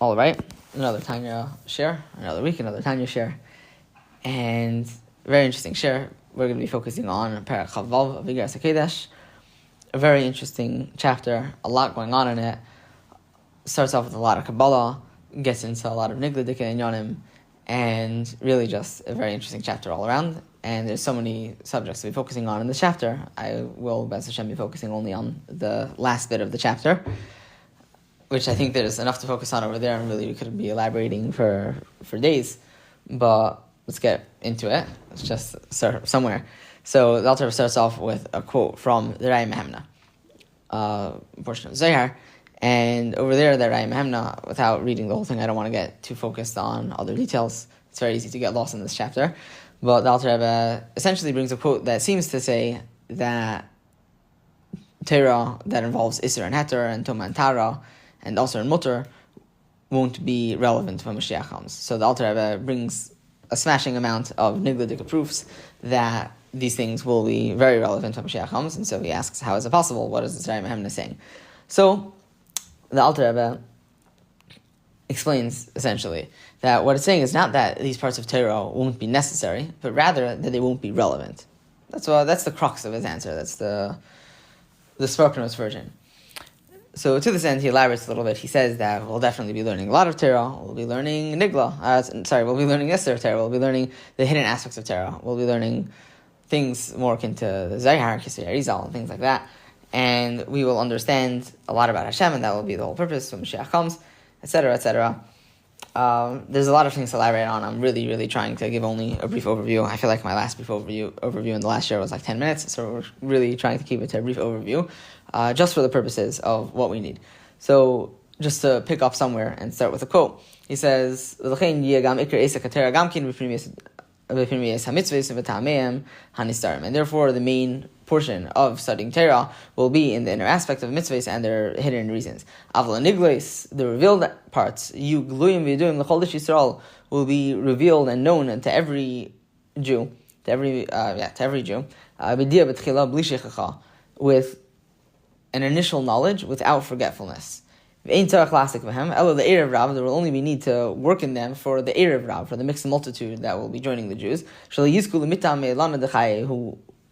All right, another Tanya share, another week, another Tanya share, and very interesting share. We're going to be focusing on Perek Chavav of Igeres Hakodesh. A very interesting chapter, a lot going on in it. Starts off with a lot of Kabbalah, gets into a lot of niglah'dike and yonim, and really just a very interesting chapter all around. And there's so many subjects to be focusing on in this chapter. I will, Bez Hashem, be focusing only on the last bit of the chapter, which I think there's enough to focus on over there, and really we could be elaborating for days. But let's get into it. Let's just start somewhere. So the Alter Rebbe starts off with a quote from the Raya Mehemna, portion of Zohar. And over there, the Raya Mehemna, without reading the whole thing, I don't want to get too focused on other details. It's very easy to get lost in this chapter. But the Alter Rebbe essentially brings a quote that seems to say that Torah that involves Isser and Heter and Toma and Tara and also in Mutter won't be relevant when Moshiach comes. So the Alter Rebbe brings a smashing amount of niglah'dike proofs that these things will be very relevant when Moshiach comes. And so he asks, how is it possible? What is the Raya Mehemna saying? So the Alter Rebbe explains essentially that what it's saying is not that these parts of Torah won't be necessary, but rather that they won't be relevant. That's the crux of his answer. That's the Sparknos version. So to this end, he elaborates a little bit. He says that we'll definitely be learning a lot of Torah. We'll be learning we'll be learning Isser Torah. We'll be learning the hidden aspects of Torah. We'll be learning things more akin to the Zohar, Kisei Arizal, and things like that. And we will understand a lot about Hashem, and that will be the whole purpose when Moshiach comes, etc., etc. There's a lot of things to elaborate on. I'm really, really trying to give only a brief overview. I feel like my last brief overview in the last year was like 10 minutes, so we're really trying to keep it to a brief overview, just for the purposes of what we need. So, just to pick up somewhere and start with a quote, he says, and therefore the main portion of studying Torah will be in the inner aspect of mitzvahs and their hidden reasons. The revealed parts, will be revealed and known to every Jew, with an initial knowledge without forgetfulness. There will only be need to work in them for the Erev Rav, for the mixed multitude that will be joining the Jews, who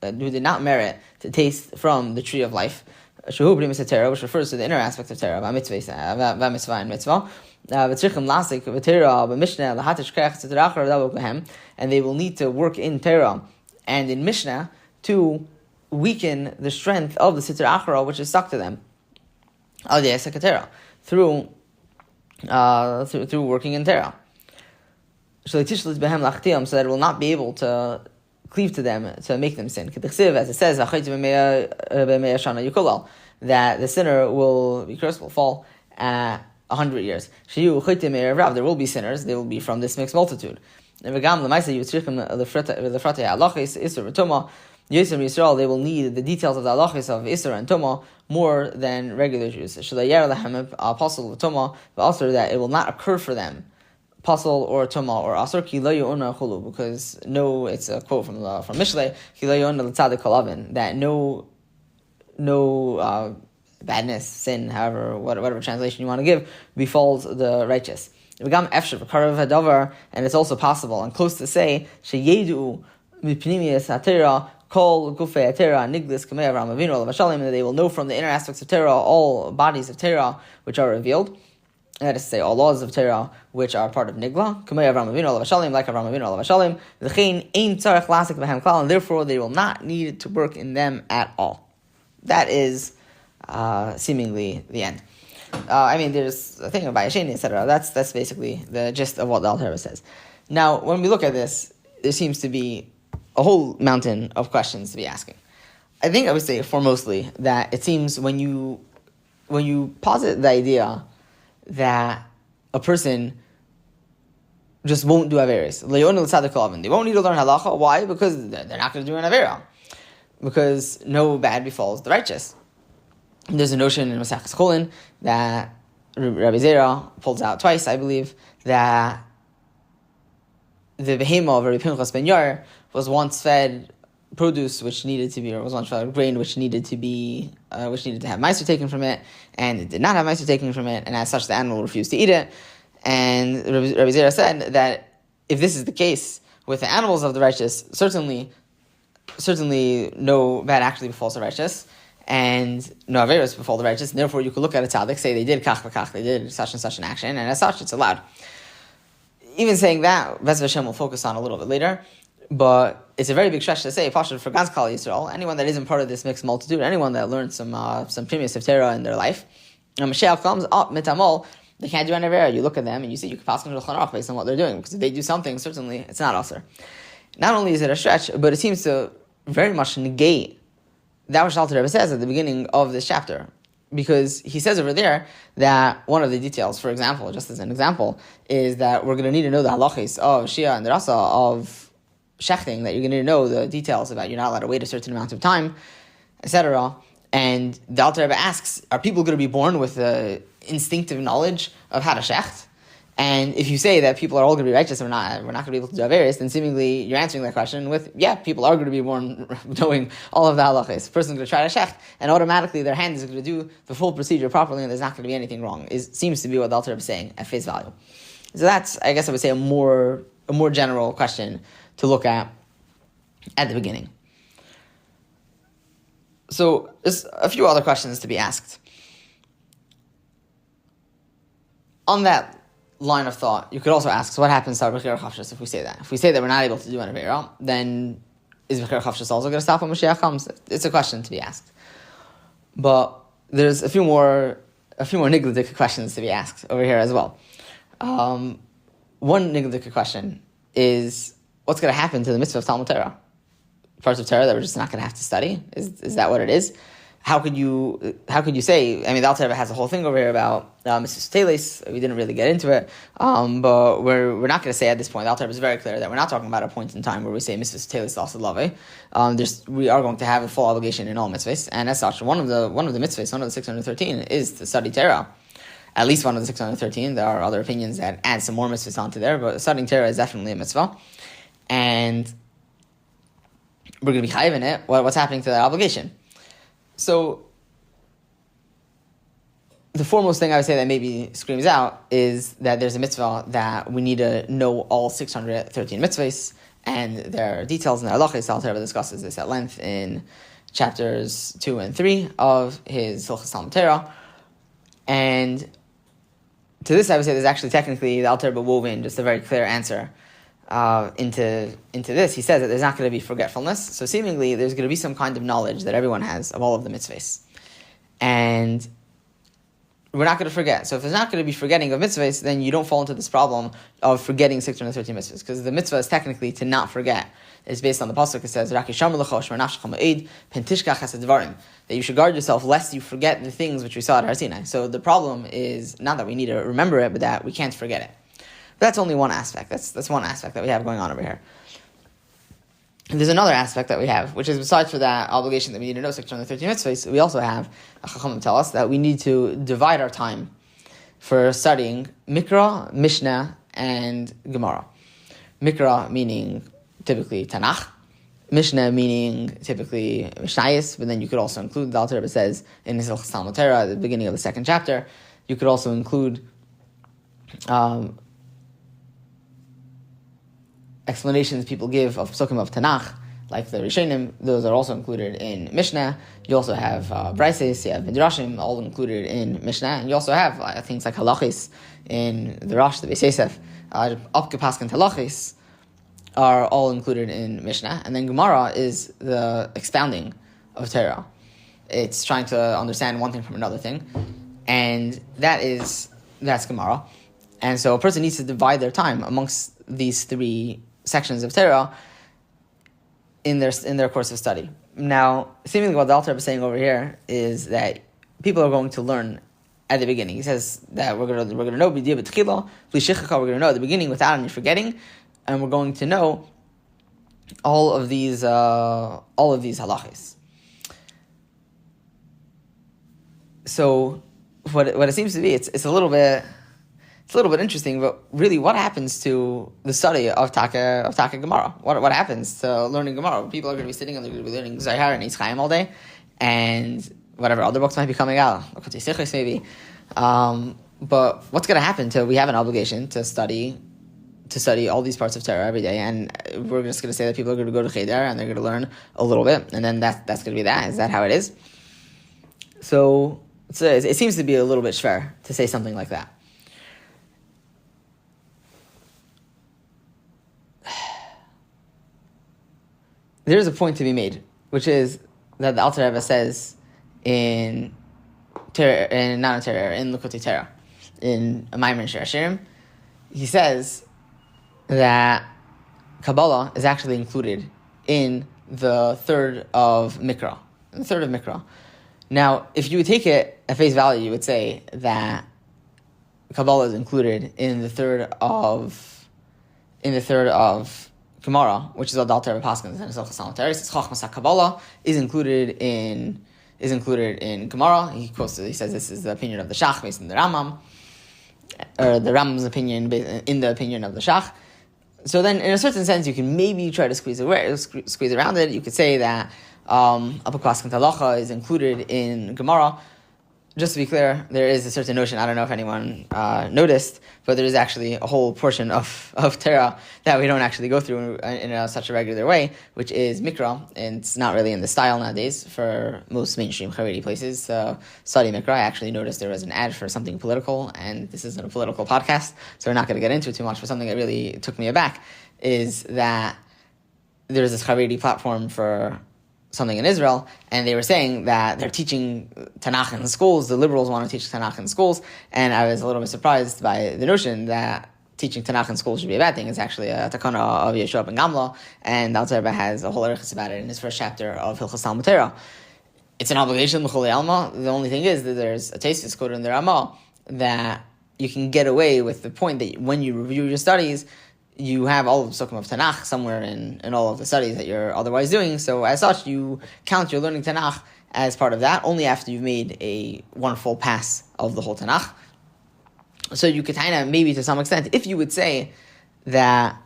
did not merit to taste from the tree of life, which refers to the inner aspect of Torah, mitzvah and mitzvah. And they will need to work in Torah and in Mishnah to weaken the strength of the Sitra Achra, which is stuck to them, through working in Torah, so that it will not be able to cleave to them, to make them sin. As it says, that the sinner will be cursed, will fall at 100 years. There will be sinners, they will be from this mixed multitude. They will need the details of the halachis of Isser and Toma more than regular Jews. That it will not occur for them, Pasul or Toma or Asur, because it's a quote from Mishlei, that no badness, sin, however, whatever translation you want to give, befalls the righteous. And it's also possible and close to say, that they will know from the inner aspects of Torah all bodies of Torah which are revealed. That is to say, all laws of Torah which are part of Nigla, like Avraham Avinu, and therefore they will not need to work in them at all. That is seemingly the end. There's a thing about Yasheni, etc. That's basically the gist of what the Alter Rebbe says. Now, when we look at this, there seems to be a whole mountain of questions to be asking. I think I would say foremostly that it seems when you posit the idea that a person just won't do Averis. They won't need to learn halacha. Why? Because they're not going to do an Avera. Because no bad befalls the righteous. There's a notion in Masechus Chulin that Rabbi Zera pulls out twice, I believe, that the behema of Rabbi Pinchas ben Yair was once fed produce which needed to be, or was once fed grain which needed to have meiser taken from it, and it did not have meiser taken from it, and as such the animal refused to eat it. And Rabbi Zera said that if this is the case with the animals of the righteous, certainly no bad actually befalls the righteous, and no averos befall the righteous, and therefore you could look at a tzaddik, say they did kach v'kach, they did such and such an action, and as such it's allowed. Even saying that, Bez Hashem will focus on a little bit later, but it's a very big stretch to say, Pasha, for Gans Kal Yisrael, anyone that isn't part of this mixed multitude, anyone that learned some previous of Torah in their life, and Moshiach comes up, mitamol, they can't do any avera. You look at them and you see you can pass on Shulchan Aruch based on what they're doing, because if they do something, certainly it's not usher. Not only is it a stretch, but it seems to very much negate that which Alter Rebbe says at the beginning of this chapter. Because he says over there that one of the details, for example, just as an example, is that we're going to need to know the halachis of Shia and the Rasa of shechting, that you're going to know the details about you're not allowed to wait a certain amount of time, etc. And the Alter Rebbe asks, are people going to be born with the instinctive knowledge of how to shecht? And if you say that people are all going to be righteous and we're not going to be able to do averis, then seemingly you're answering that question with, yeah, people are going to be born knowing all of the halachas. A person's going to try to shecht, and automatically their hand is going to do the full procedure properly, and there's not going to be anything wrong. It seems to be what the Alter Rebbe is saying at face value. So that's, I guess I would say, a more general question to look at the beginning. So there's a few other questions to be asked. On that line of thought, you could also ask, so what happens to our Bechira Chavshus if we say that? If we say that we're not able to do an Avera, then is Bechira Chavshus also going to stop when Moshiach comes? It's a question to be asked. But there's a few more niglah'dike questions to be asked over here as well. One niglah'dike question is, what's going to happen to the mitzvah of Talmud Torah? Parts of Torah that we're just not going to have to study? Is that what it is? How could you say? I mean, the Alter Rebbe has a whole thing over here about mitzvahs teles. We didn't really get into it, but we're not going to say at this point. The Alter Rebbe is very clear that we're not talking about a point in time where we say mitzvahs teles also love. We are going to have a full obligation in all mitzvahs, and as such, one of the mitzvahs, one of the 613, is to study Torah. At least one of the 613. There are other opinions that add some more mitzvahs onto there, but studying Torah is definitely a mitzvah, and we're going to be chayiv in it. What's happening to that obligation? So, the foremost thing I would say that maybe screams out is that there's a mitzvah that we need to know all 613 mitzvahs, and there are details in the halachos. Alter Rebbe discusses this at length in chapters 2 and 3 of his Talmud Torah. And to this I would say there's actually technically the Alter Rebbe wove in just a very clear answer into this. He says that there's not going to be forgetfulness, so seemingly there's going to be some kind of knowledge that everyone has of all of the mitzvahs, and we're not going to forget. So if there's not going to be forgetting of mitzvahs, then you don't fall into this problem of forgetting 613 mitzvahs, because the mitzvah is technically to not forget. It's based on the pasuk. It says that you should guard yourself lest you forget the things which we saw at Har Sinai. So the problem is not that we need to remember it, but that we can't forget it. That's only one aspect. That's one aspect that we have going on over here. And there's another aspect that we have, which is besides for that obligation that we need to know 613 mitzvahs, we also have, Chachamim tell us, that we need to divide our time for studying Mikra, Mishnah, and Gemara. Mikra meaning typically Tanakh, Mishnah meaning typically Mishnayos, but then you could also include, the Alter Rebbe says in his Talmud Torah at the beginning of the second chapter, you could also include explanations people give of psukim of Tanakh, like the Rishonim, those are also included in Mishnah. You also have Braises, you have Midrashim, all included in Mishnah, and you also have things like halachis in the Rosh, the Beis Yosef, Upgepaskan halachis are all included in Mishnah, and then Gemara is the expounding of Torah. It's trying to understand one thing from another thing, and that's Gemara. And so a person needs to divide their time amongst these three sections of Torah in their course of study. Now, seemingly what the Alter Rebbe is saying over here is that people are going to learn at the beginning. He says that we're going to know we're going to know at the beginning without any forgetting, and we're going to know all of these halachis. So what it seems to be, it's a little bit interesting, but really, what happens to the study of Taka Gemara? What happens to learning Gemara? People are going to be sitting and they're going to be learning Zohar and Yitzchayim all day, and whatever other books might be coming out, maybe. but what's going to happen till we have an obligation to study all these parts of Torah every day, and we're just going to say that people are going to go to Cheder and they're going to learn a little bit, and then that's going to be that? Is that how it is? So it seems to be a little bit schwer to say something like that. There's a point to be made, which is that the Alter Rebbe says in Likutei Torah, in a Maimer Shir Hashirim, he says that Kabbalah is actually included in the third of Mikra. Now, if you would take it at face value, you would say that Kabbalah is included in the third of Gemara, which is what the Alter Rebbe Paskins and Zohar says Chachmas HaKabbalah is included in Gemara. He says this is the opinion of the Shach based on the Rambam, or the Rambam's opinion in the opinion of the Shach. So then, in a certain sense, you can maybe try to squeeze around it. You could say that Apokwas Halacha is included in Gemara. Just to be clear, there is a certain notion, I don't know if anyone noticed, but there is actually a whole portion of Torah that we don't actually go through in such a regular way, which is Mikra, and it's not really in the style nowadays for most mainstream Haredi places. Study Mikra, I actually noticed there was an ad for something political, and this isn't a political podcast, so we're not going to get into it too much, but something that really took me aback is that there's this Haredi platform for something in Israel, and they were saying that they're teaching Tanakh in schools. The liberals want to teach Tanakh in schools, and I was a little bit surprised by the notion that teaching Tanakh in schools should be a bad thing. It's actually a takana of Yeshua ben Gamla, and Alter Rebbe has a whole arich about it in his first chapter of Hilchos Talmud Torah. It's an obligation, l'chulei alma. The only thing is that there's a tesis quoted in the Ramah that you can get away with the point that when you review your studies, you have all of the Sukkim of Tanakh somewhere in all of the studies that you're otherwise doing. So as such, you count your learning Tanakh as part of that only after you've made a one full pass of the whole Tanakh. So you could kind of, maybe to some extent, if you would say that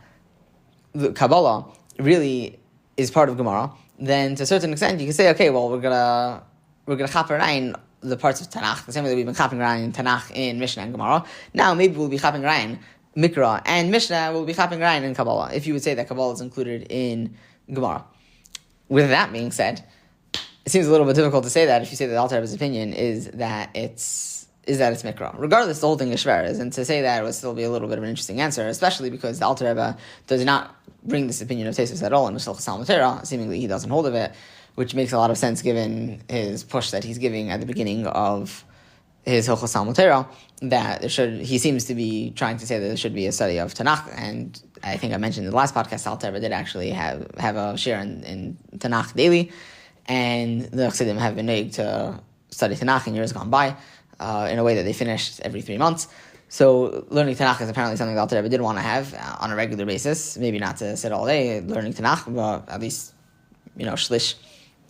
the Kabbalah really is part of Gemara, then to a certain extent you can say, okay, well, we're gonna chaper rein the parts of Tanakh, the same way that we've been chapping rein Tanakh in Mishnah and Gemara. Now maybe we'll be chapping rein Mikra and Mishnah will be chapping rein in Kabbalah, if you would say that Kabbalah is included in Gemara. With that being said, it seems a little bit difficult to say that if you say that Alter Rebbe's opinion is that it's Mikra. Regardless, the whole thing is shver, and to say that would still be a little bit of an interesting answer, especially because the Alter Rebbe does not bring this opinion of Tesis at all in Shulchan Talmud Torah. Seemingly he doesn't hold of it, which makes a lot of sense given his push that he's giving at the beginning of his Hilchos Talmud Torah, that he seems to be trying to say that there should be a study of Tanakh, and I think I mentioned in the last podcast, Alter Rebbe did actually have a shiur in Tanakh daily, and the Chassidim have been able to study Tanakh in years gone by, in a way that they finished every 3 months. So learning Tanakh is apparently something that Alter Rebbe did want to have on a regular basis, maybe not to sit all day learning Tanakh, but at least, shlish,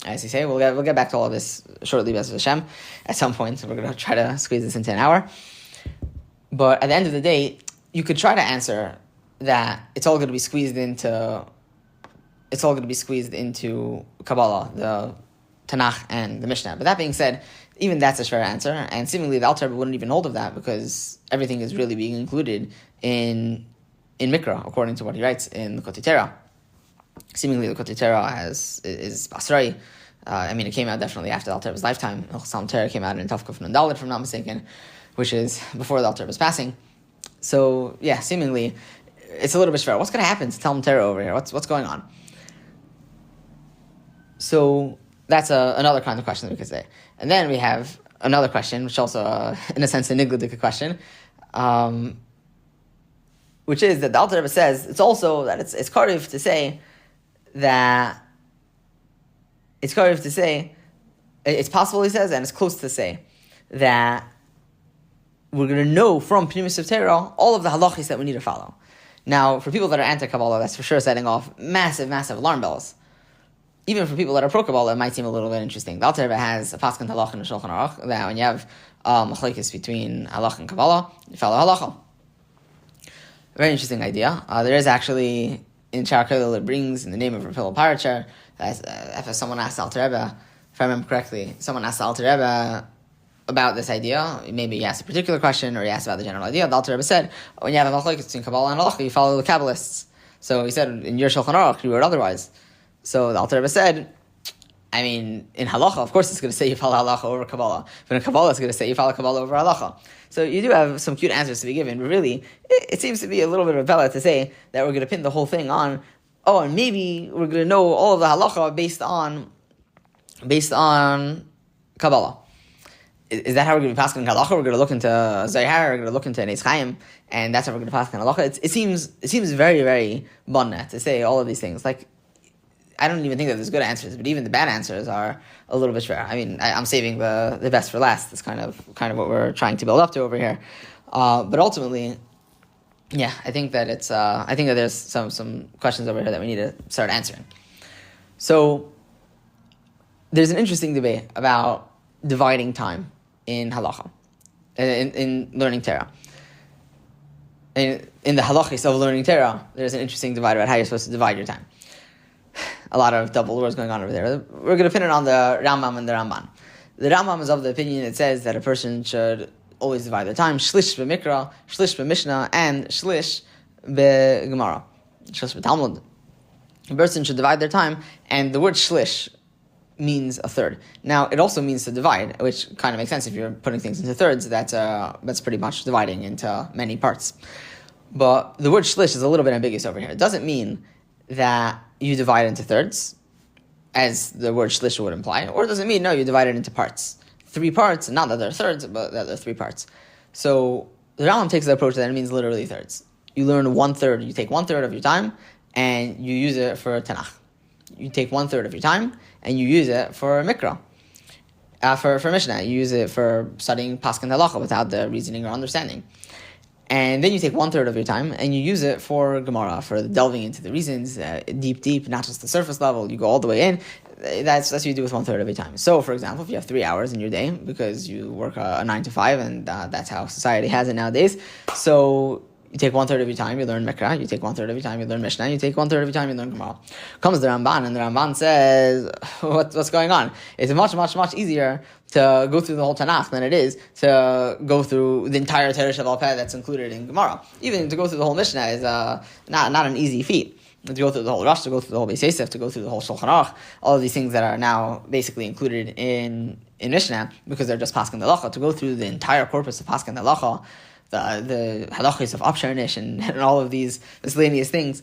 as you say. We'll get back to all of this shortly, B'ezras Hashem, at some point. So we're going to try to squeeze this into an hour. But at the end of the day, you could try to answer that it's all going to be squeezed into Kabbalah, the Tanakh and the Mishnah. But that being said, even that's a shver answer, and seemingly the Alter Rebbe wouldn't even hold of that because everything is really being included in Mikra, according to what he writes in the Likutei Torah. Seemingly, the Likutei Torah is Basrai. It came out definitely after the Alter Rebbe's lifetime. Hilchos Talmud Torah came out in Tov Kuf Nun Daled, if I'm not mistaken, which is before the Alter Rebbe's passing. So, yeah, seemingly, it's a little bit shver. What's going to happen to Talmud Torah over here? What's going on? So that's another kind of question that we could say. And then we have another question, which also, in a sense, a niglah'dike question, which is that the Alter Rebbe says it's also that it's karev to say that it's possible, he says, and it's close to say that we're going to know from Pnimis of Torah all of the halachis that we need to follow. Now, for people that are anti-Kabbalah, that's for sure setting off massive, massive alarm bells. Even for people that are pro-Kabbalah, it might seem a little bit interesting. The Alter Rebbe has a paskan halach in the Shulchan Aruch that when you have machlokes between halach and Kabbalah, you follow halacha. Very interesting idea. There is actually, in Sha'ar Kollel, it brings in the name of Rapil Paratcher, if someone asked Alter Rebbe, if I remember correctly, someone asked Alter Rebbe, about this idea. Maybe he asked a particular question, or he asked about the general idea. The Alter Rebbe said, when you have a machlokes between Kabbalah and Halacha, you follow the Kabbalists. So he said, in your Shulchan Aruch, you wrote otherwise. So the Alter Rebbe said, I mean, in Halacha, of course it's going to say you follow Halacha over Kabbalah. But in Kabbalah, it's going to say you follow Kabbalah over Halacha. So you do have some cute answers to be given, but really, it seems to be a little bit of a bella to say that we're going to pin the whole thing on, and maybe we're going to know all of the Halacha based on Kabbalah. Is that how we're going to be passing Halacha? We're going to look into Zohar, we're going to look into Neis Chaim, and that's how we're going to pass Halacha. It seems very, very bunna to say all of these things. Like, I don't even think that there's good answers, but even the bad answers are a little bit fair. I mean, I'm saving the best for last. That's kind of what we're trying to build up to over here. But ultimately, yeah, I think that there's some questions over here that we need to start answering. So there's an interesting debate about dividing time in halacha, in learning Torah. In the halachis of learning Torah, there's an interesting divide about how you're supposed to divide your time. A lot of double words going on over there. We're going to pin it on the Rambam and the Ramban. The Rambam is of the opinion that says that a person should always divide their time. Shlish b'mikra, shlish b'mishnah, and shlish b'gemara. Shlish b'talmud. A person should divide their time, and the word shlish means a third. Now, it also means to divide, which kind of makes sense if you're putting things into thirds. That's pretty much dividing into many parts. But the word shlish is a little bit ambiguous over here. It doesn't mean that you divide into thirds, as the word shlish would imply, or does it mean, no, you divide it into parts? 3 parts, not that they're thirds, but that they're 3 parts. So the Rambam takes the approach that it means literally thirds. You learn 1/3, you take 1/3 of your time, and you use it for Tanakh. You take 1/3 of your time, and you use it for Mikra. For Mishnah, you use it for studying Paskan Halacha without the reasoning or understanding. And then you take 1/3 of your time and you use it for Gemara, for delving into the reasons, deep, not just the surface level. You go all the way in. That's what you do with 1/3 of your time. So, for example, if you have 3 hours in your day because you work a 9 to 5, and that's how society has it nowadays. So you take 1/3 of your time, you learn Mikra. You take 1/3 of your time, you learn Mishnah. You take 1/3 of your time, you learn Gemara. Comes the Ramban, and the Ramban says, "What's going on? It's much easier to go through the whole Tanakh than it is to go through the entire Torah Shabbal Peh that's included in Gemara. Even to go through the whole Mishnah is not an easy feat. To go through the whole Rush, to go through the whole Beis Yosef, to go through the whole Shulchan Aruch, all of these things that are now basically included in Mishnah because they're just Paskan Halacha. To go through the entire corpus of Paskan Halacha, the halachis of Absurdities and all of these miscellaneous things,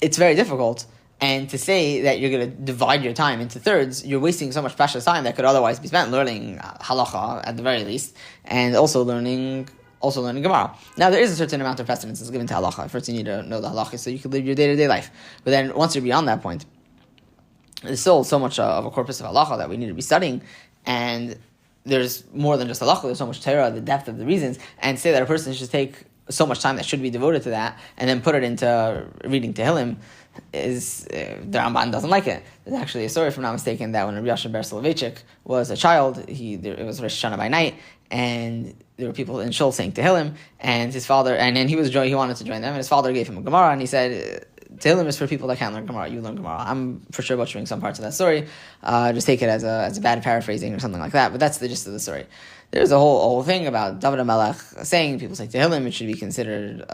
it's very difficult. And to say that you're going to divide your time into thirds, you're wasting so much precious time that could otherwise be spent learning halacha at the very least, and also learning Gemara. Now, there is a certain amount of precedence that's given to halacha. First, you need to know the halacha so you can live your day-to-day life. But then, once you're beyond that point, there's still so much of a corpus of halacha that we need to be studying, and there's more than just halacha. There's so much Torah, the depth of the reasons, and say that a person should take so much time that should be devoted to that, and then put it into reading Tehillim, the Ramban doesn't like it. There's actually a story, if I'm not mistaken, that when Rabbi Yasher Ber Soloveitchik was a child, it was Rosh Hashanah by night, and there were people in Shul saying Tehillim, and his father, and he wanted to join them, and his father gave him a Gemara, and he said, Tehillim is for people that can't learn Gemara. You learn Gemara. I'm for sure butchering some parts of that story. Just take it as a bad paraphrasing or something like that. But that's the gist of the story. There's a whole thing about David HaMelech saying people say Tehillim, it should be considered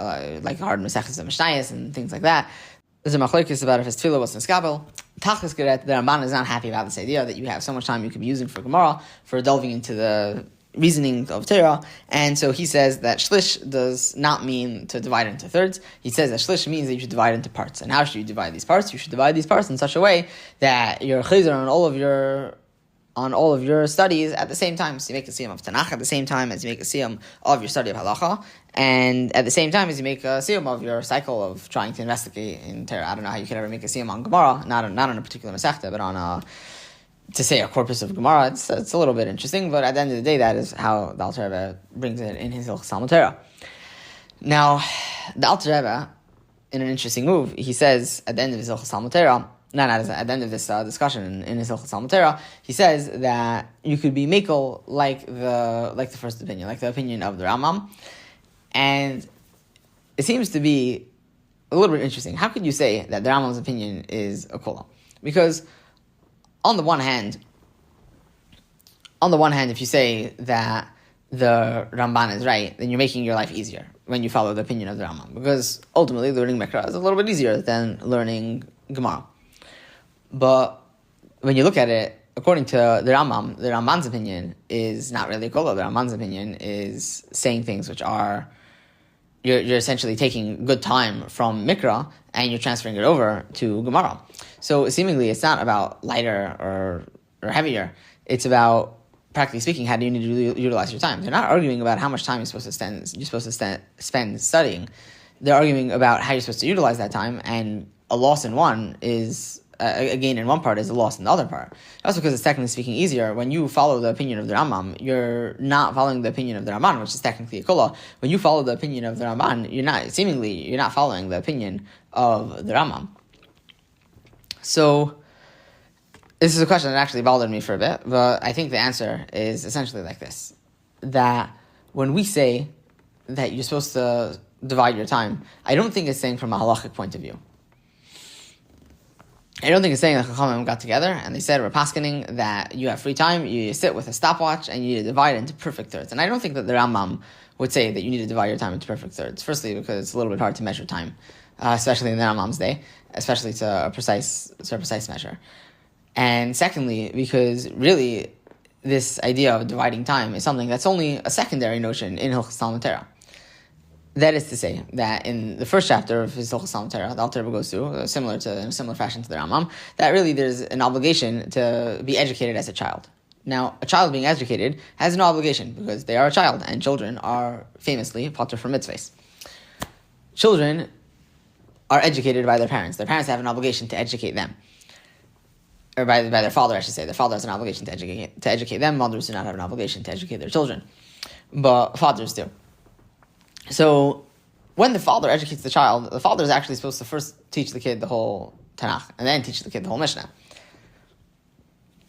like hard Maseches and Mishnayos and things like that. There's a machlokes about if his tefillah was niskabel. Tachlis Geret, the Ramban is not happy about this idea that you have so much time you could be using for Gemara, for delving into the reasoning of Torah, and so he says that shlish does not mean to divide into thirds. He says that shlish means that you should divide into parts. And how should you divide these parts? You should divide these parts in such a way that you're chazer on all of your studies at the same time. So you make a siyum of Tanakh at the same time as you make a siyum of your study of halacha, and at the same time as you make a siyum of your cycle of trying to investigate in Torah. I don't know how you could ever make a siyum on Gemara, not on a particular Masechta, but on to say a corpus of Gemara. It's a little bit interesting, but at the end of the day, that is how the Alter Rebbe brings it in his Talmud Torah. Now, the Alter Rebbe, in an interesting move, he says at the end of his Talmud Torah, at the end of this discussion in his Talmud Torah, he says that you could be makel like the first opinion, like the opinion of the Rambam, and it seems to be a little bit interesting. How could you say that the Rambam's opinion is a kula? Because on the one hand, on the one hand, if you say that the Ramban is right, then you're making your life easier when you follow the opinion of the Rambam, because ultimately learning Mikra is a little bit easier than learning Gemara. But when you look at it, according to the Ramban's opinion is not really Kola. The Ramban's opinion is saying things which are, you're essentially taking good time from Mikra and you're transferring it over to Gemara. So seemingly it's not about lighter or heavier. It's about, practically speaking, how do you need to utilize your time? They're not arguing about how much time you're supposed to spend studying. They're arguing about how you're supposed to utilize that time, and a loss in one is a gain in one part is a loss in the other part. Also because it's technically speaking easier. When you follow the opinion of the Rambam, you're not following the opinion of the Ramban, which is technically a kula. When you follow the opinion of the Ramban, you're not following the opinion of the Rambam. So this is a question that actually bothered me for a bit, but I think the answer is essentially like this: that when we say that you're supposed to divide your time, I don't think it's saying from a halachic point of view. I don't think it's saying that Chachamim got together and they said, we're paskening that you have free time, you sit with a stopwatch and you need to divide it into perfect thirds. And I don't think that the Rambam would say that you need to divide your time into perfect thirds. Firstly, because it's a little bit hard to measure time, especially in the Rambam's day, especially to a precise measure. And secondly, because really this idea of dividing time is something that's only a secondary notion in Talmud Torah. That is to say that in the first chapter of his Talmud Torah, the Alter Rebbe goes through, in a similar fashion to the Rambam, that really there's an obligation to be educated as a child. Now, a child being educated has no obligation because they are a child, and children are famously patur from mitzvahs. Children are educated by their parents. Their parents have an obligation to educate them. Or by their father, I should say. Their father has an obligation to educate them. Mothers do not have an obligation to educate their children. But fathers do. So, when the father educates the child, the father is actually supposed to first teach the kid the whole Tanakh, and then teach the kid the whole Mishnah.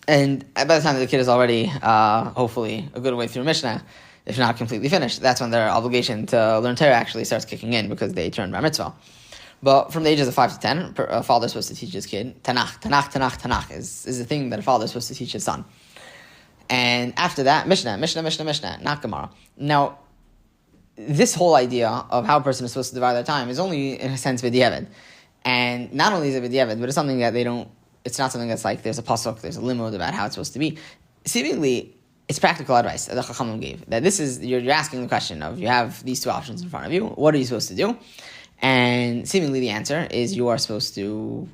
And by the time that the kid is already, hopefully, a good way through Mishnah, if not completely finished, that's when their obligation to learn Torah actually starts kicking in, because they turn bar mitzvah. But from the ages of 5 to 10, a father is supposed to teach his kid Tanakh is the thing that a father is supposed to teach his son. And after that, Mishnah, not Gemara. Now, this whole idea of how a person is supposed to divide their time is only, in a sense, b'diavad. And not only is it b'diavad, but it's something that it's not something that's like there's a pasuk, there's a limud about how it's supposed to be. Seemingly, it's practical advice that the Chachamim gave. That this is, you're asking the question of, you have these two options in front of you, what are you supposed to do? And seemingly the answer is you are supposed to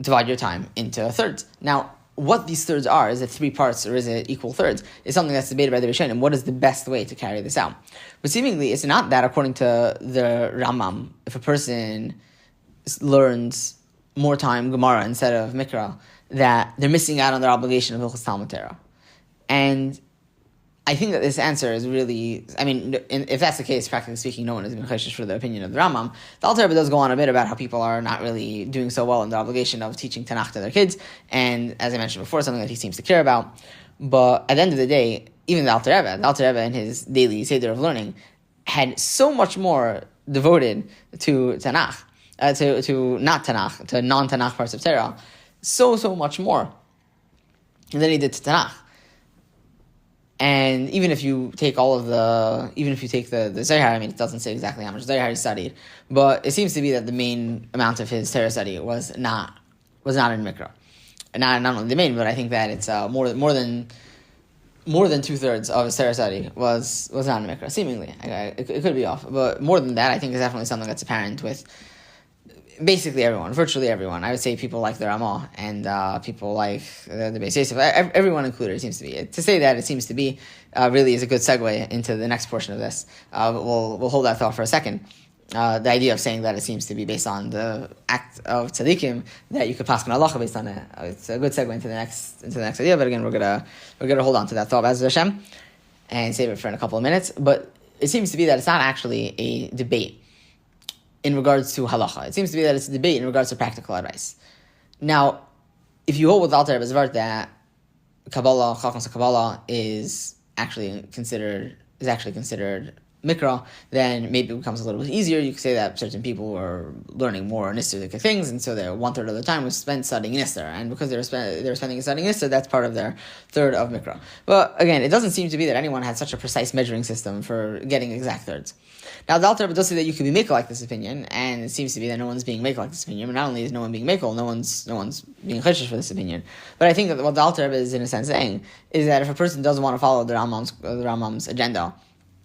divide your time into thirds. Now, what these thirds are, is it 3 parts or is it equal thirds, is something that's debated by the Rishonim. What is the best way to carry this out? But seemingly, it's not that according to the Rambam, if a person learns more time Gemara instead of Mikra, that they're missing out on their obligation of Hilchos Talmud Torah. And I think that this answer is really, if that's the case, practically speaking, no one is being chayshish for the opinion of the Rambam. The Alter Rebbe does go on a bit about how people are not really doing so well in the obligation of teaching Tanakh to their kids, and as I mentioned before, something that he seems to care about. But at the end of the day, even the Alter Rebbe in his daily Seder of learning, had so much more devoted to Tanakh, to non-Tanakh parts of Torah, so much more than he did to Tanakh. And even if you take the Zohar, it doesn't say exactly how much Zohar he studied, but it seems to be that the main amount of his Torah study was not in Mikra. And not only the main, but I think that it's more than 2/3 of his Torah study was not in Mikra. Seemingly, it could be off, but more than that, I think is definitely something that's apparent with basically everyone, virtually everyone. I would say people like the Ramah and people like the Beis Yosef, everyone included, it seems to be. To say that, it seems to be, really is a good segue into the next portion of this. We'll hold that thought for a second. The idea of saying that it seems to be based on the act of tzaddikim, that you could pass on halacha based on it. It's a good segue into the next idea, but again, we're gonna hold on to that thought as Hashem and save it for in a couple of minutes. But it seems to be that it's not actually a debate in regards to halacha. It seems to be that it's a debate in regards to practical advice. Now, if you hold with Alter Rebbe's vart that Kabbalah, Chachmas Kabbalah is actually considered Mikra, then maybe it becomes a little bit easier. You could say that certain people are learning more niglah'dike things, and so their 1/3 of the time was spent studying Nisr, and because they were spending studying Nisr, that's part of their third of Mikra. But again, it doesn't seem to be that anyone had such a precise measuring system for getting exact thirds. Now, the Alter Rebbe does say that you can be makel like this opinion, and it seems to be that no one's being makel like this opinion. But not only is no one being makel, no one's being cheshish for this opinion. But I think that what the Alter Rebbe is in a sense saying is that if a person doesn't want to follow the Rambam's agenda,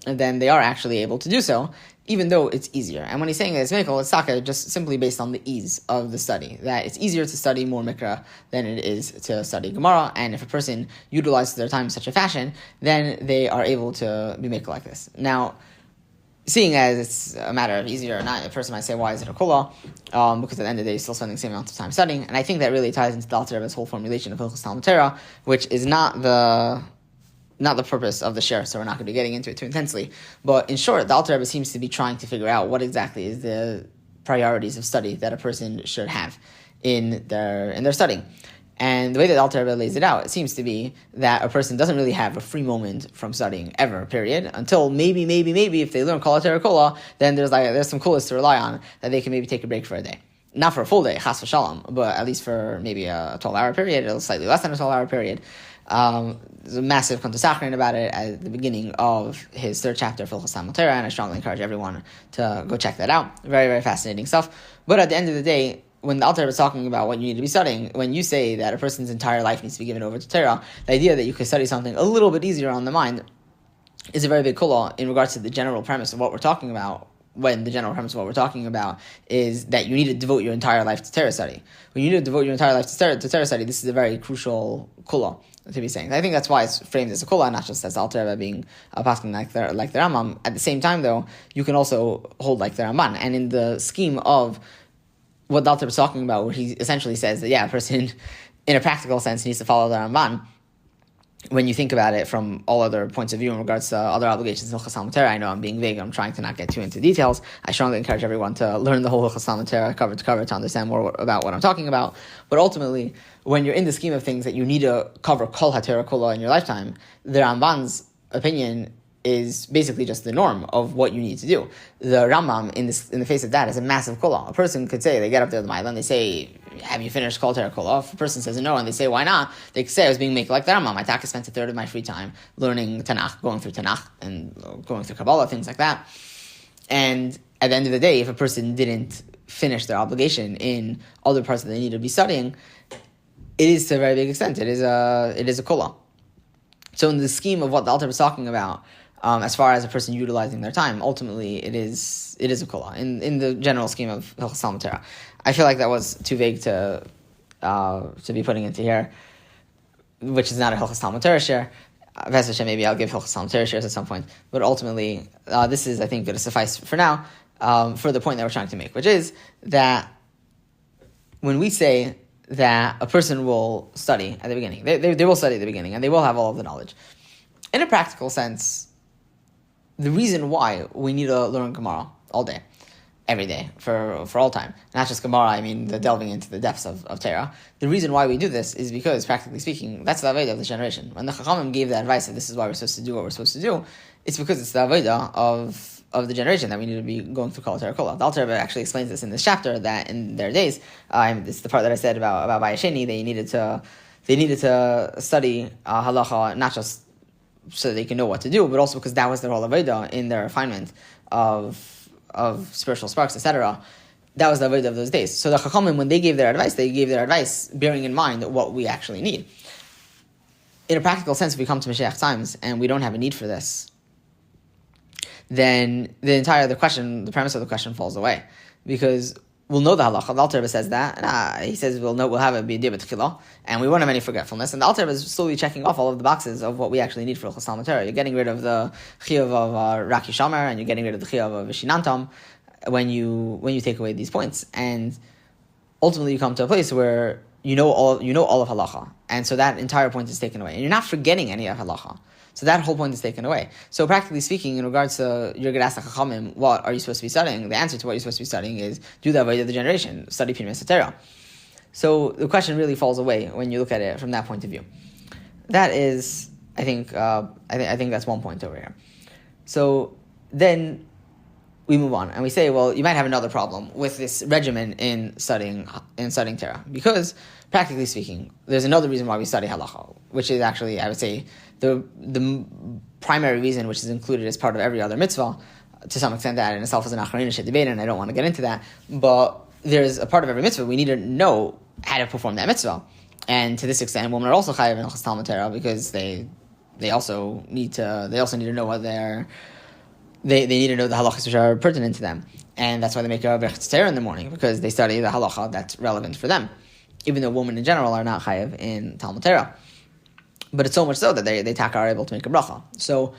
then they are actually able to do so, even though it's easier. And when he's saying that it's makel, it's taka just simply based on the ease of the study. That it's easier to study more mikra than it is to study Gemara, and if a person utilizes their time in such a fashion, then they are able to be makel like this. Now, seeing as it's a matter of easier or not, a person might say, why is it a kula? Because at the end of the day, he's still spending the same amount of time studying. And I think that really ties into the Alter Rebbe's whole formulation of Hilchos Talmud Torah, which is not the purpose of the shiur, so we're not going to be getting into it too intensely. But in short, the Alter Rebbe seems to be trying to figure out what exactly is the priorities of study that a person should have in their studying. And the way that Alter Rebbe lays it out, it seems to be that a person doesn't really have a free moment from studying ever, period, until maybe if they learn Kol HaTorah Kola, then there's some kulas to rely on that they can maybe take a break for a day. Not for a full day, chas v'shalom, but at least for maybe a 12-hour period, or slightly less than a 12-hour period. There's a massive contradictions about it at the beginning of his third chapter of Hilchos Talmud Torah, and I strongly encourage everyone to go check that out. Very, very fascinating stuff. But at the end of the day, when the Alter Rebbe is talking about what you need to be studying, when you say that a person's entire life needs to be given over to Torah, the idea that you could study something a little bit easier on the mind is a very big kula in regards to the general premise of what we're talking about. When the general premise of what we're talking about is that you need to devote your entire life to Torah study. When you need to devote your entire life to Torah study, this is a very crucial kula to be saying. I think that's why it's framed as a kula, not just as Alter Rebbe being a paskin like the Rambam. At the same time, though, you can also hold like the Ramban. And in the scheme of what the Alter Rebbe is talking about, where he essentially says that, a person, in a practical sense, needs to follow the Ramban. When you think about it from all other points of view in regards to other obligations in Hilchos Talmud Torah, I know I'm being vague, I'm trying to not get too into details. I strongly encourage everyone to learn the whole Hilchos Talmud Torah cover to cover to understand more about what I'm talking about. But ultimately, when you're in the scheme of things that you need to cover Kol HaTorah Kula in your lifetime, the Ramban's opinion is basically just the norm of what you need to do. The Rambam, in the face of that, is a massive kula. A person could say, they get up there to the Ma'ila and they say, have you finished Kol HaTorah Kula? If a person says no, and they say, why not? They could say, I was being makel like the Rambam. My taka spent 1/3 of my free time learning Tanakh, going through Tanakh, and going through Kabbalah, things like that. And at the end of the day, if a person didn't finish their obligation in other parts that they need to be studying, it is to a very big extent. It is a kula. So in the scheme of what the Alter was talking about, as far as a person utilizing their time, ultimately it is a kula in the general scheme of Hilchos Talmud Torah. I feel like that was too vague to be putting into here, which is not a Hilchos Talmud Torah share. Maybe I'll give Hilchos Talmud Torah shares at some point, but ultimately this is, I think, going to suffice for now for the point that we're trying to make, which is that when we say that a person will study at the beginning, they will study at the beginning, and they will have all of the knowledge. In a practical sense, the reason why we need to learn Gemara all day, every day, for all time, not just Gemara, I mean the delving into the depths of Torah, the reason why we do this is because, practically speaking, that's the avodah of this generation. When the Chachamim gave the advice that this is why we're supposed to do what we're supposed to do, it's because it's the avodah of the generation that we need to be going through Kol HaTorah Kola. The Alter Rebbe actually explains this in this chapter, that in their days, this is the part that I said about Bayesheni, they needed to study halacha, not just so they can know what to do, but also because that was their whole avodah in their refinement of spiritual sparks, etc. That was the avodah of those days. So the Chachamim, when they gave their advice bearing in mind what we actually need. In a practical sense, if we come to Moshiach times and we don't have a need for this, then the premise of the question falls away, because we'll know the halacha. The Alter Rebbe says that. He says we'll have a b'yediyah b'tchila, and we won't have any forgetfulness. And the Alter Rebbe is slowly checking off all of the boxes of what we actually need for Hilchos Talmud Torah. You're getting rid of the chiyuv of Raki Shomer, and you're getting rid of the chiyuv of Vishinantam when you take away these points. And ultimately, you come to a place where you know all of halacha, and so that entire point is taken away, and you're not forgetting any of halacha. So that whole point is taken away. So practically speaking, in regards to Igeres Hakodesh, what are you supposed to be studying? The answer to what you're supposed to be studying is do the avodah of the generation, study Pnimis Torah. So the question really falls away when you look at it from that point of view. That is, I think that's one point over here. So then we move on and we say, well, you might have another problem with this regimen in studying Torah, because practically speaking, there's another reason why we study halacha, which is actually, I would say, the primary reason, which is included as part of every other mitzvah. To some extent, that in itself is an acharinish debate, and I don't want to get into that. But there's a part of every mitzvah we need to know how to perform that mitzvah, and to this extent, women are also chayav in Talmud Torah because they also need to know what they need to know the halachas which are pertinent to them, and that's why they make a berachas Torah in the morning, because they study the halacha that's relevant for them, even though women in general are not chayav in Talmud Torah. But it's so much so that they are able to make a bracha. So,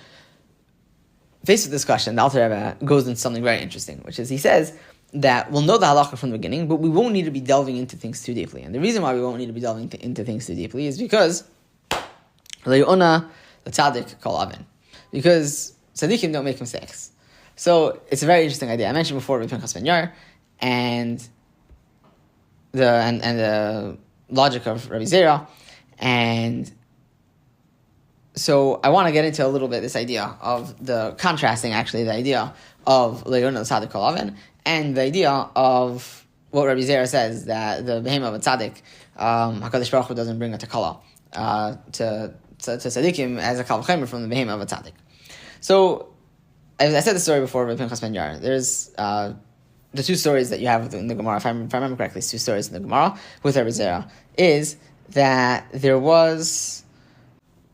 faced with this question, the Alter Rebbe goes into something very interesting, which is he says that we'll know the halacha from the beginning, but we won't need to be delving into things too deeply. And the reason why we won't need to be delving into things too deeply is because le'una l'tzadik kol avin, because tzaddikim don't make mistakes. So it's a very interesting idea. I mentioned before Rabbi Pinchas ben Yair and the logic of Rabbi Zera, and so I want to get into a little bit this idea of the contrasting, actually, the idea of le'una l'tzadik kol avin and the idea of what Rabbi Zera says, that the behemoth of a tzaddik, HaKadosh Baruch Hu doesn't bring a takala to tzaddikim as a kal v'chomer from the behemoth of a tzaddik. So, as I said the story before with Pinchas ben Yair, there's the two stories that you have in the Gemara, if I remember correctly, it's two stories in the Gemara with Rabbi Zera, is that there was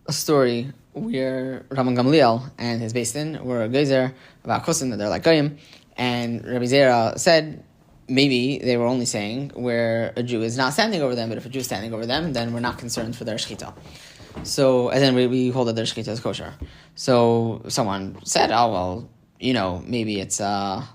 a story where Rabban Gamliel and his Beis Din were a geyser about kusim, that they're like goyim, and Rabbi Zera said maybe they were only saying where a Jew is not standing over them, but if a Jew is standing over them, then we're not concerned for their shechita. So, and then we hold that their shechita is kosher. So someone said, oh, well, maybe it's, not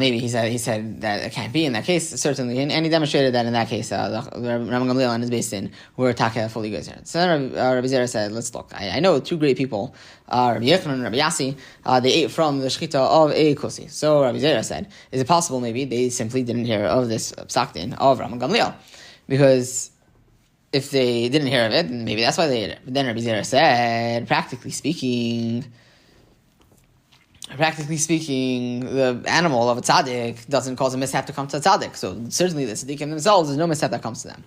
maybe, he said that it can't be in that case, certainly, and he demonstrated that in that case, Rabban Gamliel and his Beis Din were taka fully gozer. So then Rabbi Zera said, let's look, I know two great people, Rabbi Yochanan and Rabbi Yassi, they ate from the shechita of a kusi. So Rabbi Zera said, is it possible maybe they simply didn't hear of this psak din of Rabban Gamliel? Because if they didn't hear of it, then maybe that's why they ate it. But then Rabbi Zera said, practically speaking, the animal of a tzaddik doesn't cause a mishap to come to a tzaddik. So certainly the tzaddikim themselves, there's no mishap that comes to them.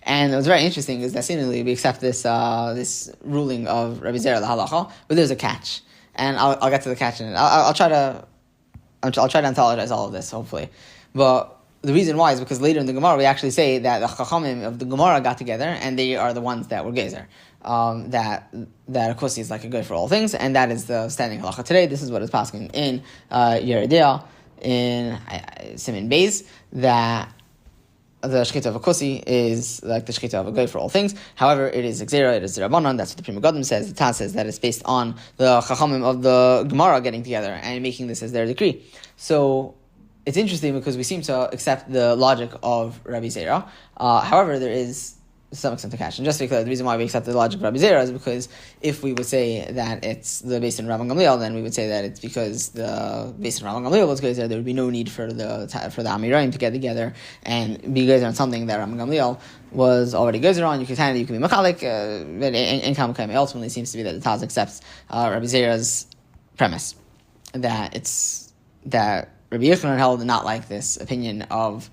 And what's very interesting is that seemingly we accept this ruling of Rabbi Zera the halacha, but there's a catch, and I'll get to the catch in it. I'll try to anthologize all of this hopefully, but the reason why is because later in the Gemara we actually say that the Chachamim of the Gemara got together and they are the ones that were gezer. That a kusi is like a good for all things, and that is the standing halacha today. This is what is passing in Yeridea, in Siman Beis, that the shechita of a kusi is like the shechita of a good for all things. However, it is Xera, it is Rabbanon. That's what the Prima Godim says. The Taz says that it's based on the Chachamim of the Gemara getting together and making this as their decree. So it's interesting because we seem to accept the logic of Rabbi Zera. However, there is to some extent a catch. And just to be clear, the reason why we accept the logic of Rabbi Zera is because if we would say that it's the Beis Din Rabban Gamliel, then we would say that it's because the Beis Din Rabban Gamliel was gezer. There would be no need for the Amirayim to get together and be gezer on something that Rabban Gamliel was already gezer on. You can be machalik, but in Kamakam, it ultimately seems to be that the Taz accepts Rabbi Zera's premise that Rabbi Yochanan held not like this opinion of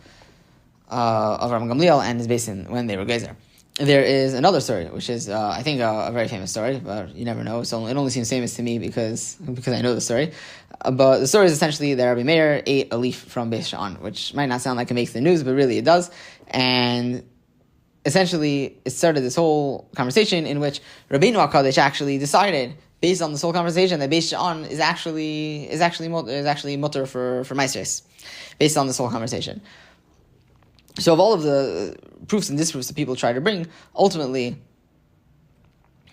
Rabban Gamliel and his Beis Din when they were gezer. There is another story, which is I think a very famous story, but you never know. So it only seems famous to me because I know the story. But the story is essentially that Rabbi Meir ate a leaf from Beis Sha'an, which might not sound like it makes the news, but really it does. And essentially, it started this whole conversation in which Rabbeinu Hakodesh actually decided, based on this whole conversation, that Beis Sha'an is actually mutter for Maisres, based on this whole conversation. So of all of the proofs and disproofs that people try to bring, ultimately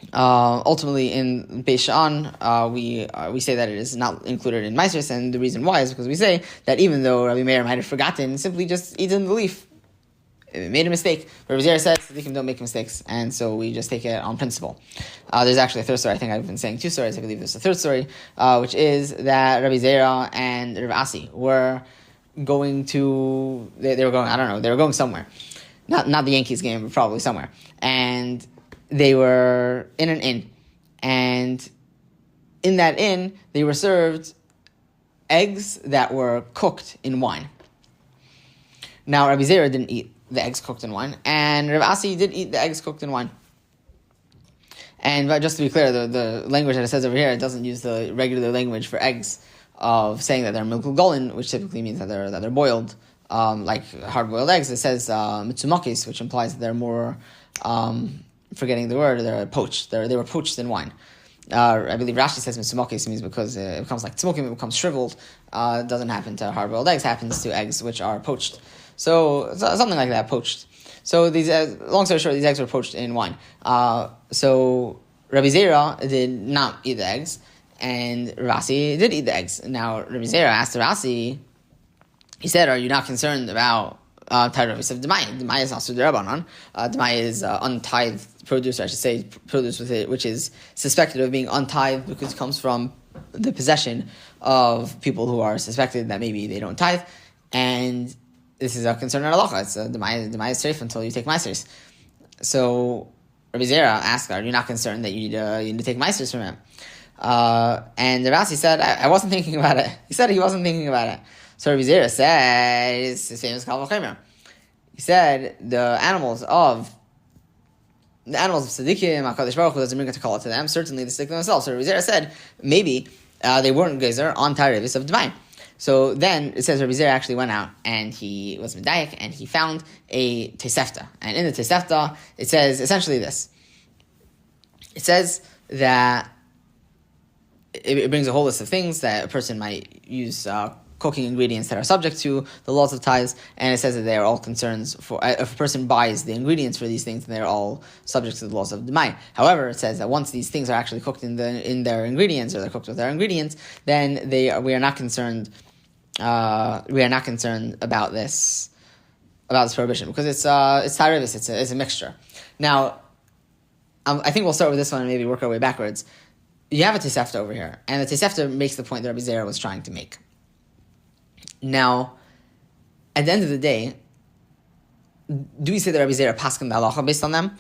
in Beis Sha'an, we say that it is not included in Maisres, and the reason why is because we say that even though Rabbi Meir might have forgotten, simply just eaten the leaf, it made a mistake. Rabbi Zera says tzaddikim don't make mistakes, and so we just take it on principle. There's actually a third story. I think I've been saying two stories. I believe there's a third story, which is that Rabbi Zera and Rav Asi were going to, they were going somewhere. Not the Yankees game, but probably somewhere. And they were in an inn. And in that inn, they were served eggs that were cooked in wine. Now, Rabbi Zera didn't eat the eggs cooked in wine, and Rav Asi did eat the eggs cooked in wine. And just to be clear, the language that it says over here, it doesn't use the regular language for eggs of saying that they're milkulgolin, which typically means that they're boiled, like hard-boiled eggs. It says mitzumakis, which implies that they're more, forgetting the word, they're poached. They were poached in wine. I believe Rashi says mitzumakis means because it becomes like tzmukim, it becomes shriveled. It doesn't happen to hard-boiled eggs, happens to eggs which are poached. So something like that, poached. So these, long story short, these eggs were poached in wine. So Rabbi Zera did not eat the eggs, and Rasi did eat the eggs. Now Rabbi Zera asked Rasi, he said, "Are you not concerned about Tyrus of Demai? Demai is also derabanan. Demai is untithed produce, or I should say, produce with it, which is suspected of being untithed because it comes from the possession of people who are suspected that maybe they don't tithe, and this is a concern in halacha. It's demai is safe until you take meisters." So Rabbi Zera asked, "Are you not concerned that you need to take meisters from him?" And the Rasi said, "I wasn't thinking about it." He said he wasn't thinking about it. So Rabbi Zera said, it's the same as Kal V'Chomer. He said the animals of tzaddikim, HaKadosh Baruch Hu doesn't bring it to call it to them. Certainly the tzaddikim themselves. So Rabbi Zera said maybe they weren't gezer on Tyrus of Demai. So then it says Rabbi Zera actually went out and he was medayek and he found a tesefta. And in the tesefta, it says essentially this. It says that it brings a whole list of things that a person might use cooking ingredients that are subject to the laws of tithes, and it says that they are all concerns for, if a person buys the ingredients for these things, they're all subject to the laws of demai. However, it says that once these things are actually cooked in their ingredients, or they're cooked with their ingredients, then we are not concerned. We are not concerned about this prohibition because it's tyrivus. It's a mixture. Now, I think we'll start with this one and maybe work our way backwards. You have a tesefta over here, and the tesefta makes the point that Rabbi Zera was trying to make. Now, at the end of the day, do we say that Rabbi Zera paskin the halacha based on them?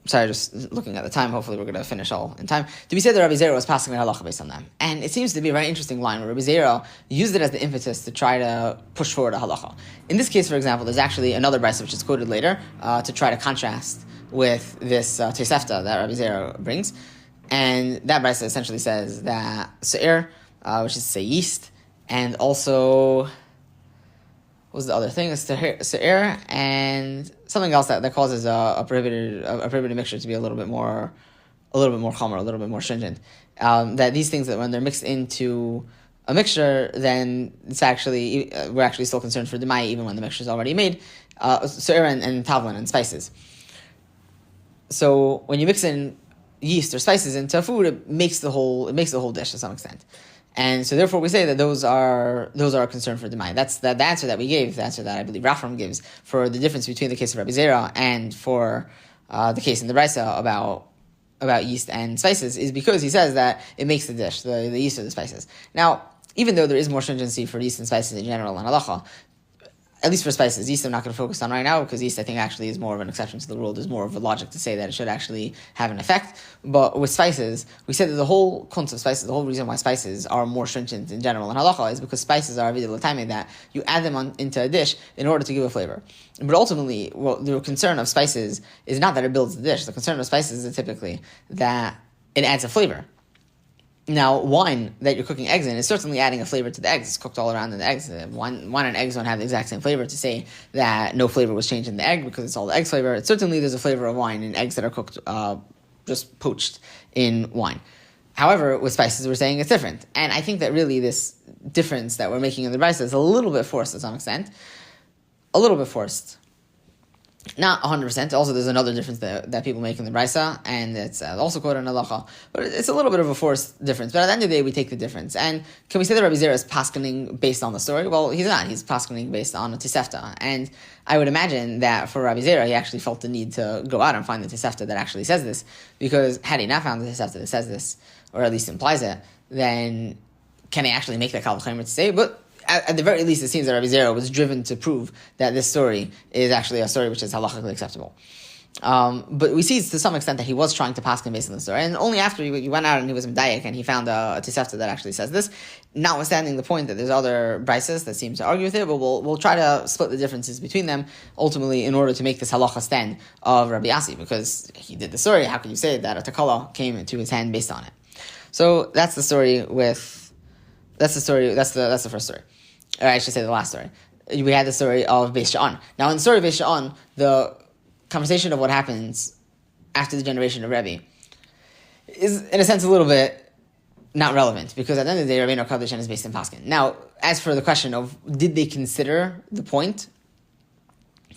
Sorry, just looking at the time. Hopefully, we're going to finish all in time. Do we say that Rabbi Zera was paskin the halacha based on them? And it seems to be a very interesting line where Rabbi Zera used it as the impetus to try to push forward a halacha. In this case, for example, there's actually another brayso which is quoted later to try to contrast with this tesefta that Rabbi Zera brings. And that brayso essentially says that se'er, which is to say yeast, and also, what was the other thing? It's se'er and something else that causes a prohibited mixture to be a little bit more chomer, a little bit more stringent. That these things, that when they're mixed into a mixture, then we're actually still concerned for demai even when the mixture is already made. Se'er and tavlin and spices. So when you mix in yeast or spices into food, it makes the whole dish to some extent. And so therefore we say that those are a concern for demai. That's the answer that we gave, the answer that I believe Rafram gives for the difference between the case of Rabbi Zera and for the case in the brayso about yeast and spices, is because he says that it makes the dish, the yeast or the spices. Now, even though there is more stringency for yeast and spices in general in halacha, at least for spices, yeast I'm not going to focus on right now, because yeast I think actually is more of an exception to the rule. There's more of a logic to say that it should actually have an effect. But with spices, we said that the whole concept of spices, the whole reason why spices are more stringent in general in halacha is because spices are avidah l'taimeh, that you add them into a dish in order to give a flavor. But ultimately, the concern of spices is not that it builds the dish. The concern of spices is typically that it adds a flavor. Now, wine that you're cooking eggs in is certainly adding a flavor to the eggs. It's cooked all around in the eggs. Wine and eggs don't have the exact same flavor to say that no flavor was changed in the egg because it's all the eggs flavor. Certainly there's a flavor of wine in eggs that are cooked, just poached in wine. However, with spices, we're saying it's different. And I think that really this difference that we're making in the brayso is a little bit forced to some extent. A little bit forced. Not 100%. Also, there's another difference that people make in the brayso, and it's also quoted in halacha. But it's a little bit of a forced difference. But at the end of the day, we take the difference. And can we say that Rabbi Zera is paskening based on the story? Well, he's not. He's paskening based on a tesefta. And I would imagine that for Rabbi Zera, he actually felt the need to go out and find the tesefta that actually says this. Because had he not found the tesefta that says this, or at least implies it, then can he actually make that kal v'chomer to say? But at the very least, it seems that Rabbi Zera was driven to prove that this story is actually a story which is halachically acceptable. But we see to some extent that he was trying to paskin based on the story, and only after he went out and he was medayek and he found a Tosefta that actually says this. Notwithstanding the point that there's other brises that seem to argue with it, but we'll try to split the differences between them ultimately in order to make this halacha stand of Rabbi Yassi, because he did the story. How can you say that a takala came into his hand based on it? So that's the story That's the first story. Or I should say the last story. We had the story of Beis Sha'an. Now in the story of Beis Sha'an, the conversation of what happens after the generation of Rebbe is, in a sense, a little bit not relevant, because at the end of the day, Rabbeinu Hakodesh is based in Paskin. Now, as for the question of did they consider the point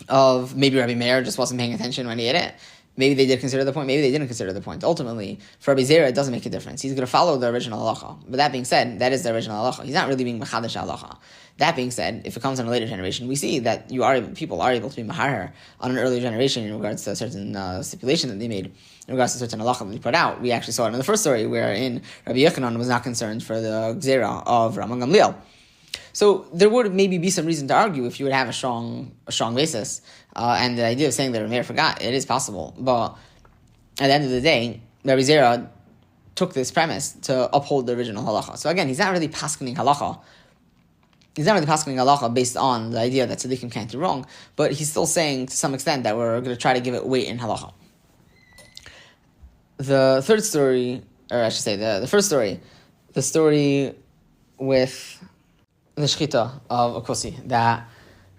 of maybe Rabbi Meir just wasn't paying attention when he hit it, maybe they did consider the point, maybe they didn't consider the point. Ultimately, for Rabbi Zera, it doesn't make a difference. He's going to follow the original halacha. But that being said, that is the original halacha. He's not really being mechadash halacha. That being said, if it comes in a later generation, we see that people are able to be maharer on an earlier generation in regards to a certain stipulation that they made, in regards to a certain halacha that they put out. We actually saw it in the first story, wherein Rabbi Yochanan was not concerned for the gzera of Raman Gamliel. So there would maybe be some reason to argue if you would have a strong basis, and the idea of saying that Rameir forgot, it is possible. But at the end of the day, Rabbi Zera took this premise to uphold the original halacha. So again, he's not really paskening halacha. He's not really paskening halacha based on the idea that tzaddikim can't do wrong, but he's still saying to some extent that we're going to try to give it weight in halacha. The third story, or I should say the first story, the story with the shechita of a kosi that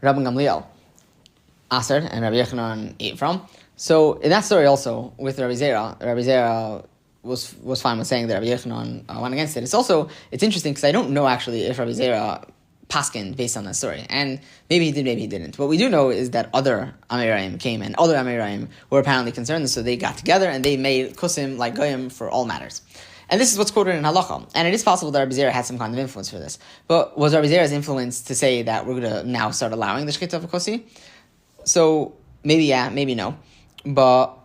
Rabban Gamliel aser and Rabbi Yochanan ate from. So in that story also with Rabbi Zera was fine with saying that Rabbi Yochanan went against it. It's interesting because I don't know actually if Rabbi Zera paskin based on that story, and maybe he did, maybe he didn't. What we do know is that other Amirayim came, and other Amirayim were apparently concerned, so they got together and they made kusim like goyim for all matters. And this is what's quoted in halacha. And it is possible that Rabbi Zera had some kind of influence for this. But was Rabbi Zera's influence to say that we're going to now start allowing the shechita of a kosi? So maybe yeah, maybe no. But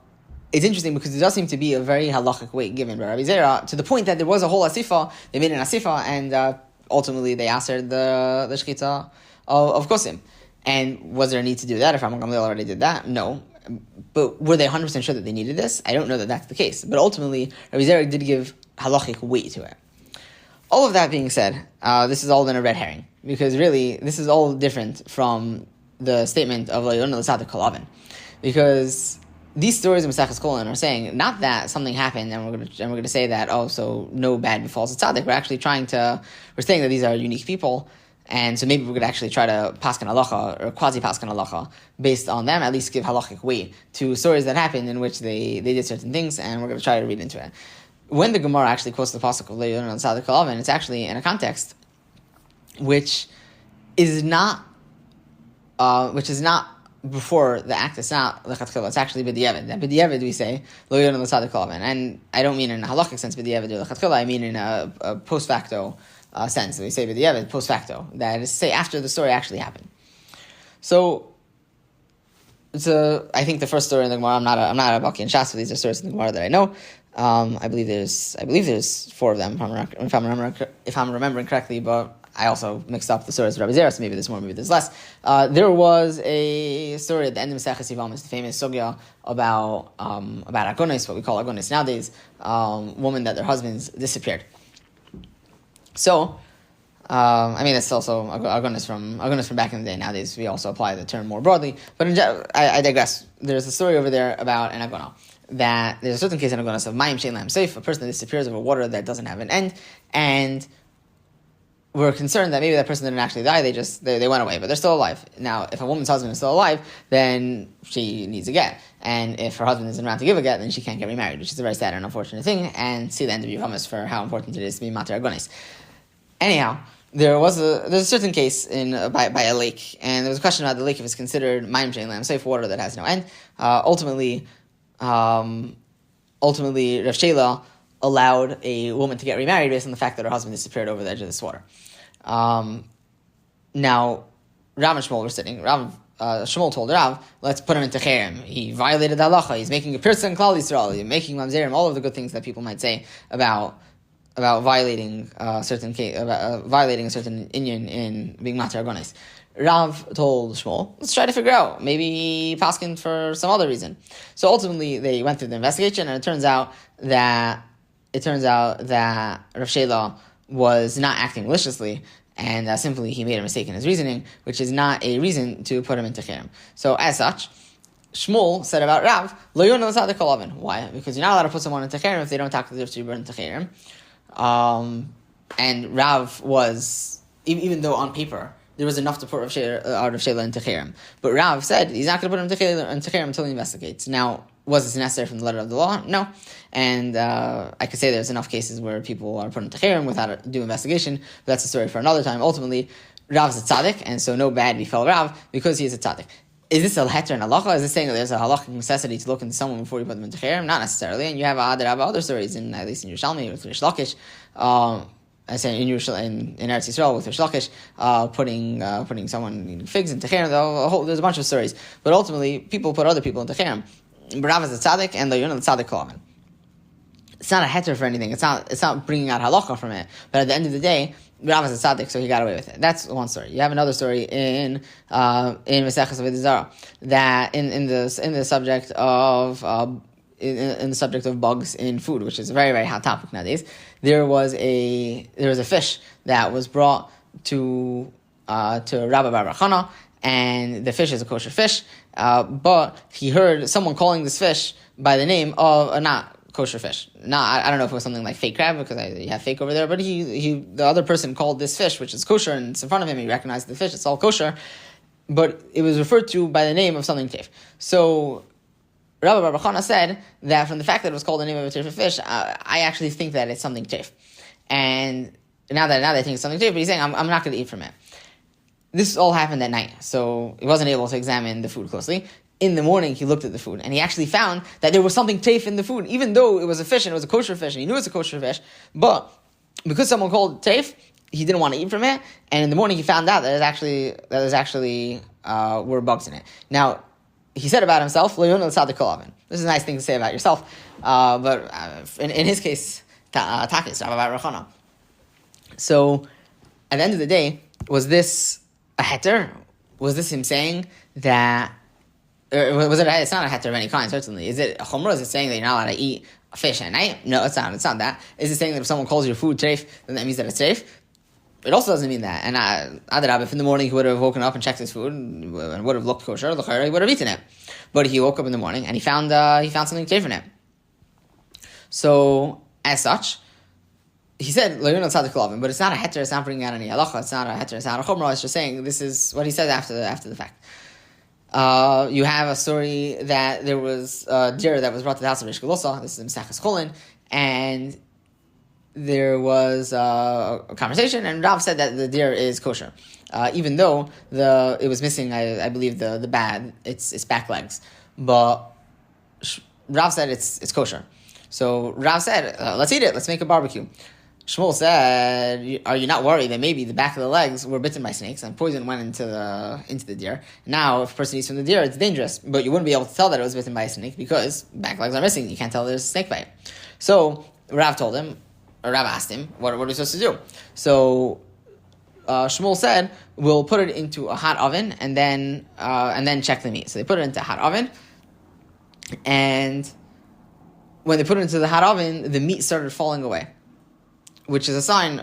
it's interesting because there does seem to be a very halachic weight given by Rabbi Zera, to the point that there was a whole asifa, they made an asifa, and ultimately they answered the shechita of kosim. And was there a need to do that if Rabban Gamliel already did that? No. But were they 100% sure that they needed this? I don't know that that's the case. But ultimately, Rabbi Zera did give halachic weight to it. All of that being said, this has all been a red herring, because really, this is all different from the statement of Lo Yonah L'Tzadik Kol Avin. Because these stories in Maseches Kolin are saying not that something happened and we're going to say that, oh, so no bad befalls a tzaddik. We're saying that these are unique people, and so maybe we could actually try to paskin halacha or quasi paskin halacha based on them, at least give halachic weight to stories that happened in which they did certain things, and we're going to try to read into it. When the Gemara actually quotes the pasuk of Lo Yonah L'Tzadik Kol Avin, it's actually in a context which is not before the act. It's not lechatchila. It's actually b'diavad. And b'diavad we say Lo Yonah L'Tzadik Kol Avin, and I don't mean in a halachic sense b'diavad or lechatchila. I mean in a post facto sense. We say b'diavad post facto. That is to say after the story actually happened. So I think the first story in the Gemara. I'm not a Baki and Shas, but these are stories in the Gemara that I know. I believe there's 4 of them if I'm remembering correctly, but I also mixed up the stories of Rabbi Zera, so maybe there's more, maybe there's less. There was a story at the end of Maseches Yevamos, the famous sugya about agonis, what we call agonis nowadays, women that their husbands disappeared. So, it's also agonis from back in the day. Nowadays, we also apply the term more broadly. But I digress. There's a story over there about an agona. That there's a certain case in agonis of mayim shein lahem seif, a person that disappears over water that doesn't have an end, and we're concerned that maybe that person didn't actually die, they went away, but they're still alive. Now, if a woman's husband is still alive, then she needs a get. And if her husband isn't around to give a get, then she can't get remarried, which is a very sad and unfortunate thing, and see the end of Yevamos for how important it is to be mater agonis. Anyhow, there's a certain case by a lake, and there was a question about the lake if it's considered mayim shein lahem seif, water that has no end. Ultimately, Rav Shela allowed a woman to get remarried based on the fact that her husband disappeared over the edge of this water. Now, Rav and Shmuel were sitting. Shmuel told Rav, let's put him into cherem. He violated the halacha. He's making a pirsa in Klal Yisrael. He's making mamzerim. All of the good things that people might say about violating a certain inyan in being matar agonis. Rav told Shmuel, let's try to figure out, maybe paskin for some other reason. So ultimately, they went through the investigation, and it turns out that Rav Shela was not acting maliciously, and simply he made a mistake in his reasoning, which is not a reason to put him into cherem. So as such, Shmuel said about Rav, Lo yona l'tzadik kol oven. Why? Because you're not allowed to put someone into cherem if they don't talk to the to be burned into cherem. And Rav was, even though on paper there was enough to put Rav Shela into cherem, but Rav said he's not going to put him into cherem until he investigates. Now, was this necessary from the letter of the law? No. And I could say there's enough cases where people are put into cherem without due investigation, but that's a story for another time. Ultimately, Rav's a tzaddik, and so no bad befell Rav because he is a tzaddik. Is this a heter and halacha? Is this saying that there's a halachic necessity to look into someone before you put them into cherem? Not necessarily. And you have other stories, at least in Yerushalmi with Rish Lakish, I say in Eretz Yisrael with Rish Lakish, putting someone eating figs into cherem. There's a bunch of stories, but ultimately people put other people into cherem. Rav is a tzaddik, and the yonah tzaddik kol. It's not a heter for anything. It's not bringing out halacha from it. But at the end of the day, Rav is a tzaddik, so he got away with it. That's one story. You have another story in Maseches Avodah Zarah that in the subject of in the subject of bugs in food, which is a very, very hot topic nowadays. There was a fish that was brought to Rabbi Bar Chana, and the fish is a kosher fish, but he heard someone calling this fish by the name of a not kosher fish. I don't know if it was something like fake crab, because you have fake over there, but the other person called this fish, which is kosher, and it's in front of him, he recognized the fish, it's all kosher, but it was referred to by the name of something teif. So Rabbi Bar Chana said that from the fact that it was called the name of a teif fish, I actually think that it's something teif. And now that I think it's something teif, but he's saying, I'm not going to eat from it. This all happened at night, so he wasn't able to examine the food closely. In the morning, he looked at the food, and he actually found that there was something teif in the food, even though it was a fish, and it was a kosher fish, and he knew it was a kosher fish, but because someone called it teif, he didn't want to eat from it, and in the morning he found out that there's actually were bugs in it. Now, he said about himself, Lo yona l'tzadik kol oven. This is a nice thing to say about yourself, but in his case, takis, Rabbi Bar Chana. So, at the end of the day, was this a heter? Was this him saying that, was it? It's not a heter of any kind, certainly. Is it a chumrah? Is it saying that you're not allowed to eat a fish at night? No, it's not. It's not that. Is it saying that if someone calls your food treif, then that means that it's treif? It also doesn't mean that. And if in the morning he would have woken up and checked his food and would have looked kosher, he would have eaten it. But he woke up in the morning and he found something treif in it. So, as such, he said, Lo yona l'tzadik kol oven, but it's not a heter, it's not bringing out any halacha, it's not a heter, it's not a chumrah, it's just saying this is what he said after the fact. You have a story that there was a deer that was brought to the house of Rish Galosa, this is in Maseches Chulin, and there was a conversation, and Rav said that the deer is kosher, even though it was missing, I believe, the bad, its back legs, but Rav said it's kosher. So Rav said, let's eat it, let's make a barbecue. Shmuel said, are you not worried that maybe the back of the legs were bitten by snakes and poison went into the deer? Now, if a person eats from the deer, it's dangerous, but you wouldn't be able to tell that it was bitten by a snake because back legs are missing. You can't tell there's a snake bite. So Rav asked him, what are we supposed to do? So Shmuel said, we'll put it into a hot oven and then check the meat. So they put it into a hot oven, and when they put it into the hot oven, the meat started falling away, which is a sign,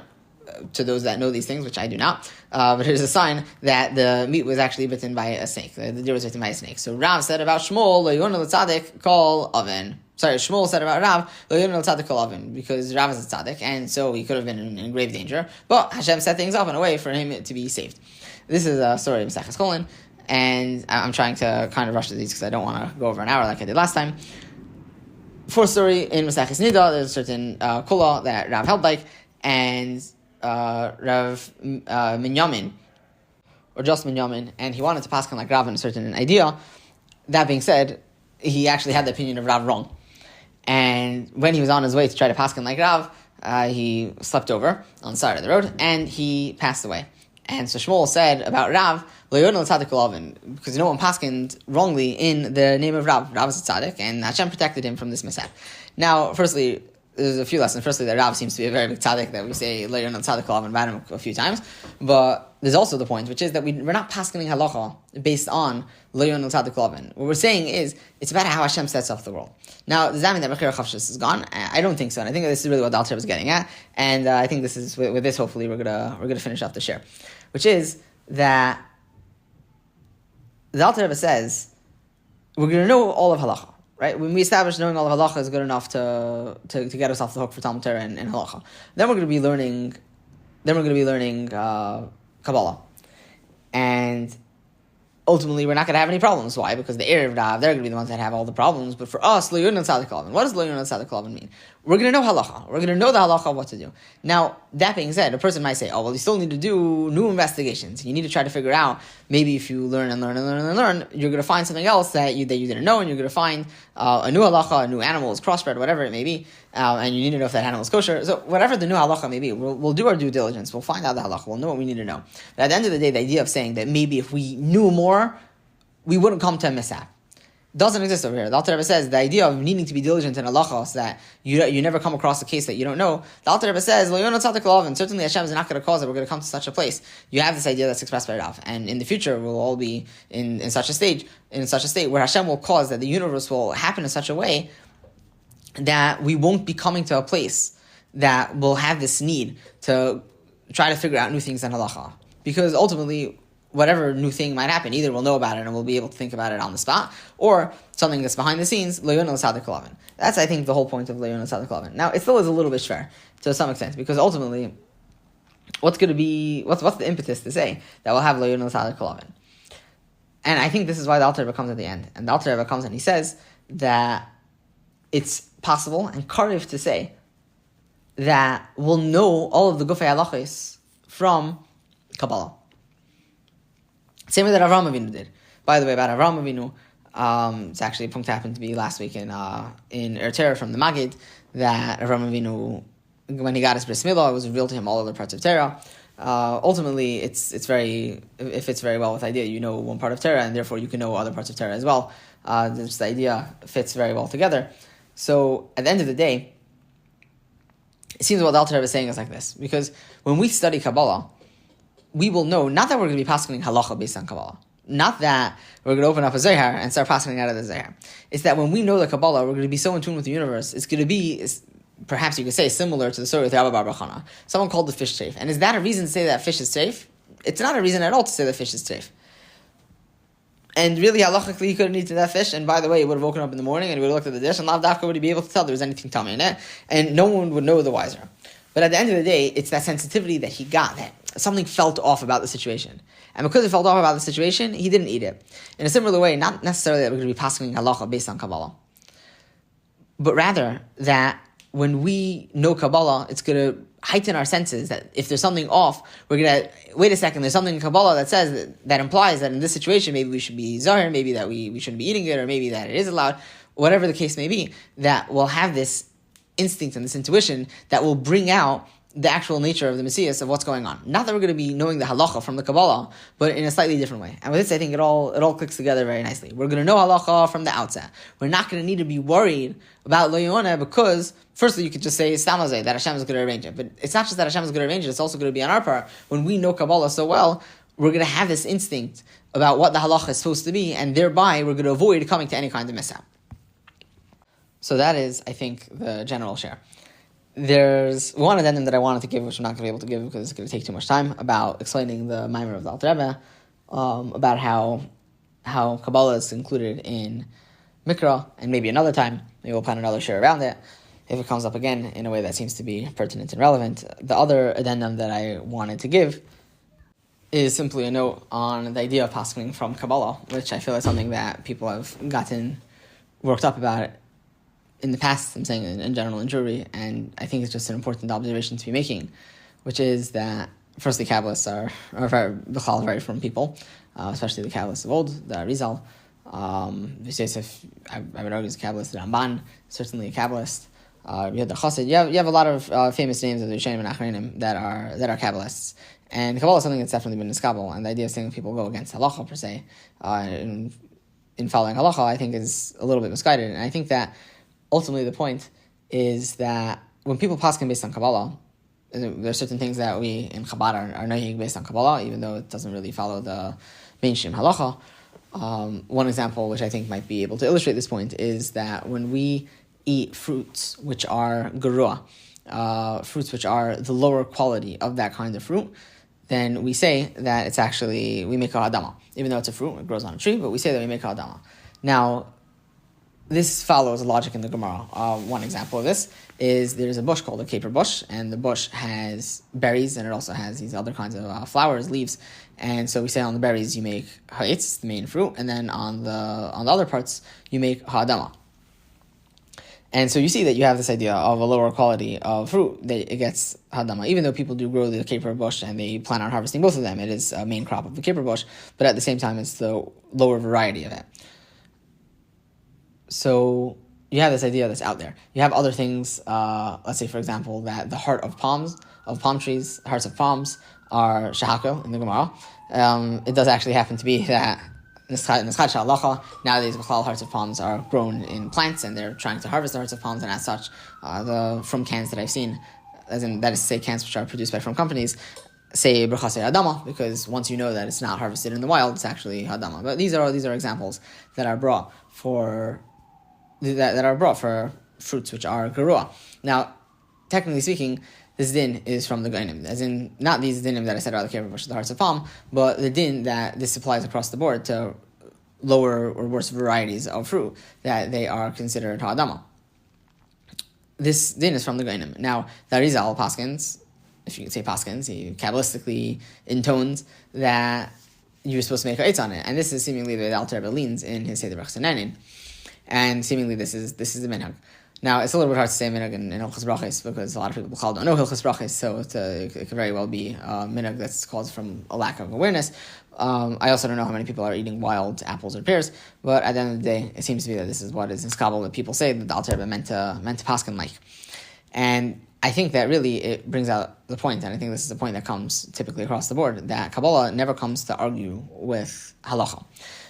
to those that know these things, which I do not, but it is a sign that the meat was actually bitten by a snake. The deer was bitten by a snake. So Rav said about Shmuel, Lo yona l'tzadik kol oven. Sorry, Shmuel said about Rav, Lo yona l'tzadik kol oven, because Rav is a tzaddik, and so he could have been in grave danger, but Hashem set things up in a way for him to be saved. This is a story of Maseches Chulin, and I'm trying to kind of rush through these because I don't want to go over an hour like I did last time. Fourth story in Maseches Nida, there's a certain kula that Rav held like, and Rav Minyamin, or just Minyamin, and he wanted to paskin like Rav in a certain idea. That being said, he actually had the opinion of Rav wrong. And when he was on his way to try to paskin like Rav, he slept over on the side of the road, and he passed away. And so Shmuel said about Rav, Lo yona l'tzadik kol oven, because no one paskined wrongly in the name of Rav. Rav is a tzaddik, and Hashem protected him from this mishap. Now, firstly, there's a few lessons. Firstly, that Rav seems to be a very big tzaddik, that we say later on tzaddik alav and bad him a few times. But there's also the point, which is that we're not paskening halacha based on layon tzaddik alav. What we're saying is it's about how Hashem sets up the world. Now, does that mean that Mechira Chavshus is gone? I don't think so, and I think this is really what the Alter Rebbe is getting at. And I think this is with this. Hopefully, we're gonna finish off the share, which is that the Alter Rebbe says we're gonna know all of halacha. Right? When we establish knowing all of halacha is good enough to get us off the hook for Talmud Torah and halacha, then we're going to be learning Kabbalah, and ultimately we're not going to have any problems. Why? Because the Erev Rav, they're going to be the ones that have all the problems. But for us, Le'yun and Tzaddik Alav, what does Le'yun and Tzaddik Alav mean? We're going to know halacha. We're going to know the halacha of what to do. Now, that being said, a person might say, oh, well, you still need to do new investigations. You need to try to figure out, maybe if you learn, you're going to find something else that you didn't know, and you're going to find a new halacha, a new animal is crossbred, whatever it may be, and you need to know if that animal is kosher. So whatever the new halacha may be, we'll do our due diligence. We'll find out the halacha. We'll know what we need to know. But at the end of the day, the idea of saying that maybe if we knew more, we wouldn't come to a mishap doesn't exist over here. The Alter Rebbe says the idea of needing to be diligent in halacha so that you never come across a case that you don't know. The Alter Rebbe says, and certainly Hashem is not going to cause it. We're going to come to such a place. You have this idea that's expressed by Rav, and in the future we'll all be in such a state where Hashem will cause that the universe will happen in such a way that we won't be coming to a place that will have this need to try to figure out new things in halacha, because ultimately, whatever new thing might happen, either we'll know about it and we'll be able to think about it on the spot, or something that's behind the scenes, Le'yon al-Tzaddik Alav. That's, I think, the whole point of Le'yon al-Tzaddik Alav. Now, it still is a little bit shver, to some extent, because ultimately, what's the impetus to say that we'll have Le'yon al-Tzaddik Alav? And I think this is why the Alter Rebbe comes at the end. And the Alter Rebbe comes and he says that it's possible and karev to say that we'll know all of the Gufei Halachos from Kabbalah. Same way that Avraham Avinu did. By the way, about Avraham Avinu, it's actually a punct happened to be last week in Torah from the Magid, that Avraham Avinu, when he got his bris milah, it was revealed to him all other parts of Torah. Ultimately, it fits very well with the idea you know one part of Torah, and therefore you can know other parts of Torah as well. The idea fits very well together. So at the end of the day, it seems what the Alter Rebbe is saying is like this, because when we study Kabbalah, we will know, not that we're going to be paskening halacha based on Kabbalah, not that we're going to open up a Zohar and start paskening out of the Zohar. It's that when we know the Kabbalah, we're going to be so in tune with the universe, it's going to be, perhaps you could say, similar to the story with Rabbi Bar Bachana. Someone called the fish safe. And is that a reason to say that fish is safe? It's not a reason at all to say that fish is safe. And really, halachically, he could have eaten that fish, and by the way, he would have woken up in the morning and he would have looked at the dish, and lav dafka would he be able to tell there was anything tummy in it, and no one would know the wiser. But at the end of the day, it's that sensitivity that he got, that something felt off about the situation. And because it felt off about the situation, he didn't eat it. In a similar way, not necessarily that we're going to be passing halacha based on Kabbalah, but rather that when we know Kabbalah, it's going to heighten our senses, that if there's something off, we're going to, wait a second, there's something in Kabbalah that says, that implies that in this situation, maybe we should be zahir, maybe that we shouldn't be eating it, or maybe that it is allowed, whatever the case may be, that we'll have this instinct and this intuition that will bring out the actual nature of the Messias, of what's going on. Not that we're going to be knowing the halacha from the Kabbalah, but in a slightly different way. And with this, I think it all clicks together very nicely. We're going to know halacha from the outset. We're not going to need to be worried about lo yoneh, because firstly, you could just say stamazeh, that Hashem is going to arrange it. But it's not just that Hashem is going to arrange it, it's also going to be on our part. When we know Kabbalah so well, we're going to have this instinct about what the halacha is supposed to be, and thereby we're going to avoid coming to any kind of mishap. So that is, I think, the general share. There's one addendum that I wanted to give, which I'm not going to be able to give because it's going to take too much time, about explaining the Maimer of the Alter Rebbe, about how Kabbalah is included in Mikra, and maybe another time, maybe we'll plan another share around it, if it comes up again in a way that seems to be pertinent and relevant. The other addendum that I wanted to give is simply a note on the idea of paskening from Kabbalah, which I feel is something that people have gotten worked up about it in the past, I'm saying in general in Jewry, and I think it's just an important observation to be making, which is that, firstly, Kabbalists are very from people, especially the Kabbalists of old, the Arizal. Yosef, I would argue, is a Kabbalist. The Ramban, certainly a Kabbalist. You have the Chassid. You have a lot of famous names of the Rishonim and Achronim that are Kabbalists. And Kabbalah is something that's definitely been discovered, and the idea of saying people go against halacha per se, in following halacha, I think is a little bit misguided. And I think that ultimately the point is that when people paskin based on Kabbalah, there are certain things that we in Chabad are nahig based on Kabbalah, even though it doesn't really follow the mainstream halacha. One example, which I think might be able to illustrate this point, is that when we eat fruits which are gerua, fruits which are the lower quality of that kind of fruit, then we say that it's actually, we make a hadama. Even though it's a fruit, it grows on a tree, but we say that we make a hadama. Now, this follows a logic in the Gemara. One example of this is there's a bush called a caper bush, and the bush has berries, and it also has these other kinds of flowers, leaves. And so we say on the berries you make ha'etz, the main fruit, and then on the other parts you make ha'adama. And so you see that you have this idea of a lower quality of fruit that it gets hadama. Even though people do grow the caper bush and they plan on harvesting both of them, it is a main crop of the caper bush, but at the same time it's the lower variety of it. So you have this idea that's out there. You have other things, let's say for example that the heart of palm trees, hearts of palms are shahako in the Gemara. It does actually happen to be that Nischad Sha'alacha, nowadays B'chlal hearts of palms are grown in plants and they're trying to harvest the hearts of palms, and as such, from cans that I've seen, as in that is to say cans which are produced by from companies, say Brachasei Adama, because once you know that it's not harvested in the wild, it's actually Hadama. But these are examples that are brought for fruits which are gerua. Now, technically speaking, this din is from the Gainim, as in not these dinim that I said are the caper bush, the hearts of palm, but the din that this applies across the board to lower or worse varieties of fruit, that they are considered ha'adama. This din is from the Gainim. Now, the Arizal paskins, if you could say paskins, he kabbalistically intones that you're supposed to make ha'etz on it, and this is seemingly the Alter Rebbe leans in his Seder B'chsenanin, and seemingly this is the minhag. Now, it's a little bit hard to say minhag in Hilchos Brachos because a lot of people don't know Hilchos Brachos, so it could very well be minhag that's caused from a lack of awareness. I also don't know how many people are eating wild apples or pears, but at the end of the day, it seems to be that this is what is in Skabal that people say that the Alter Rebbe meant to paskin like. And I think that really it brings out the point, and I think this is the point that comes typically across the board, that Kabbalah never comes to argue with halacha.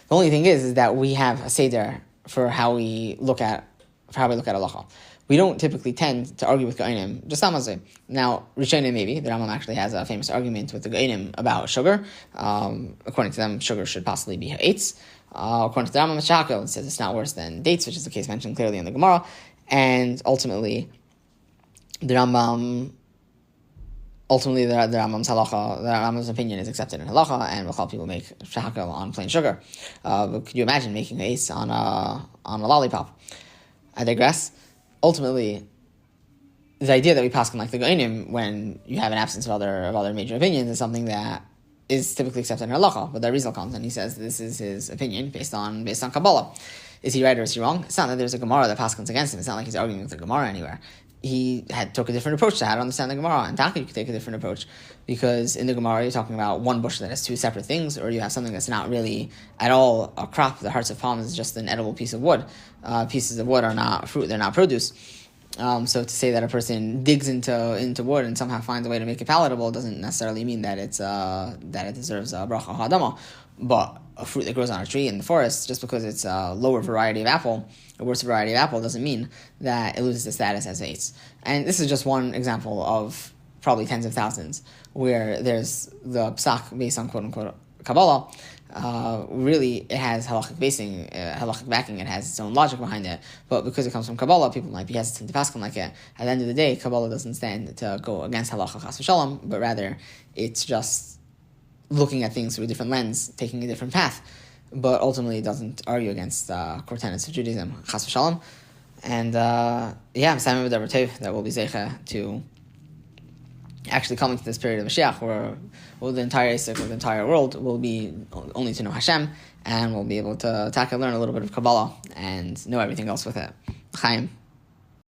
The only thing is that we have a seder for how we look at halacha. We don't typically tend to argue with Gainim, just Amazay. Now, Rishonim maybe, the Rambam actually has a famous argument with the Gainim about sugar. According to them, sugar should possibly be ha'etz. According to the Rambam, it says it's not worse than dates, which is the case mentioned clearly in the Gemara. And ultimately, the Rambam's halacha, the Rambam's opinion is accepted in halacha, and we'll help people make shahakal on plain sugar. But could you imagine making ha'etz on a lollipop? I digress. Ultimately, the idea that we paskin like the Gainim when you have an absence of other major opinions is something that is typically accepted in halacha. But the Arizal comes and he says this is his opinion based on Kabbalah. Is he right or is he wrong? It's not that there's a Gemara that paskins against him. It's not like he's arguing with the Gemara anywhere. He took a different approach to how to understand the Gemara, and Taka you could take a different approach, because in the Gemara you're talking about one bush that has two separate things, or you have something that's not really at all a crop. The hearts of palms is just an edible piece of wood. Pieces of wood are not fruit; they're not produce. So to say that a person digs into wood and somehow finds a way to make it palatable doesn't necessarily mean that it deserves a bracha hadama. But a fruit that grows on a tree in the forest, just because it's a lower variety of apple, a worse variety of apple, doesn't mean that it loses its status as eitz. And this is just one example of probably tens of thousands where there's the psak based on quote-unquote Kabbalah. Really, it has halachic backing, it has its own logic behind it, but because it comes from Kabbalah, people might be hesitant to paskin like it. At the end of the day, Kabbalah doesn't stand to go against halacha chas v'shalom, but rather it's just looking at things through a different lens, taking a different path, but ultimately it doesn't argue against core tenets of Judaism, chas v'shalom. And I'm Simon with that will be zeicha to actually coming to this period of Moshiach where the entire Isaac, the entire world will be only to know Hashem, and we'll be able to learn a little bit of Kabbalah and know everything else with it. Chaim.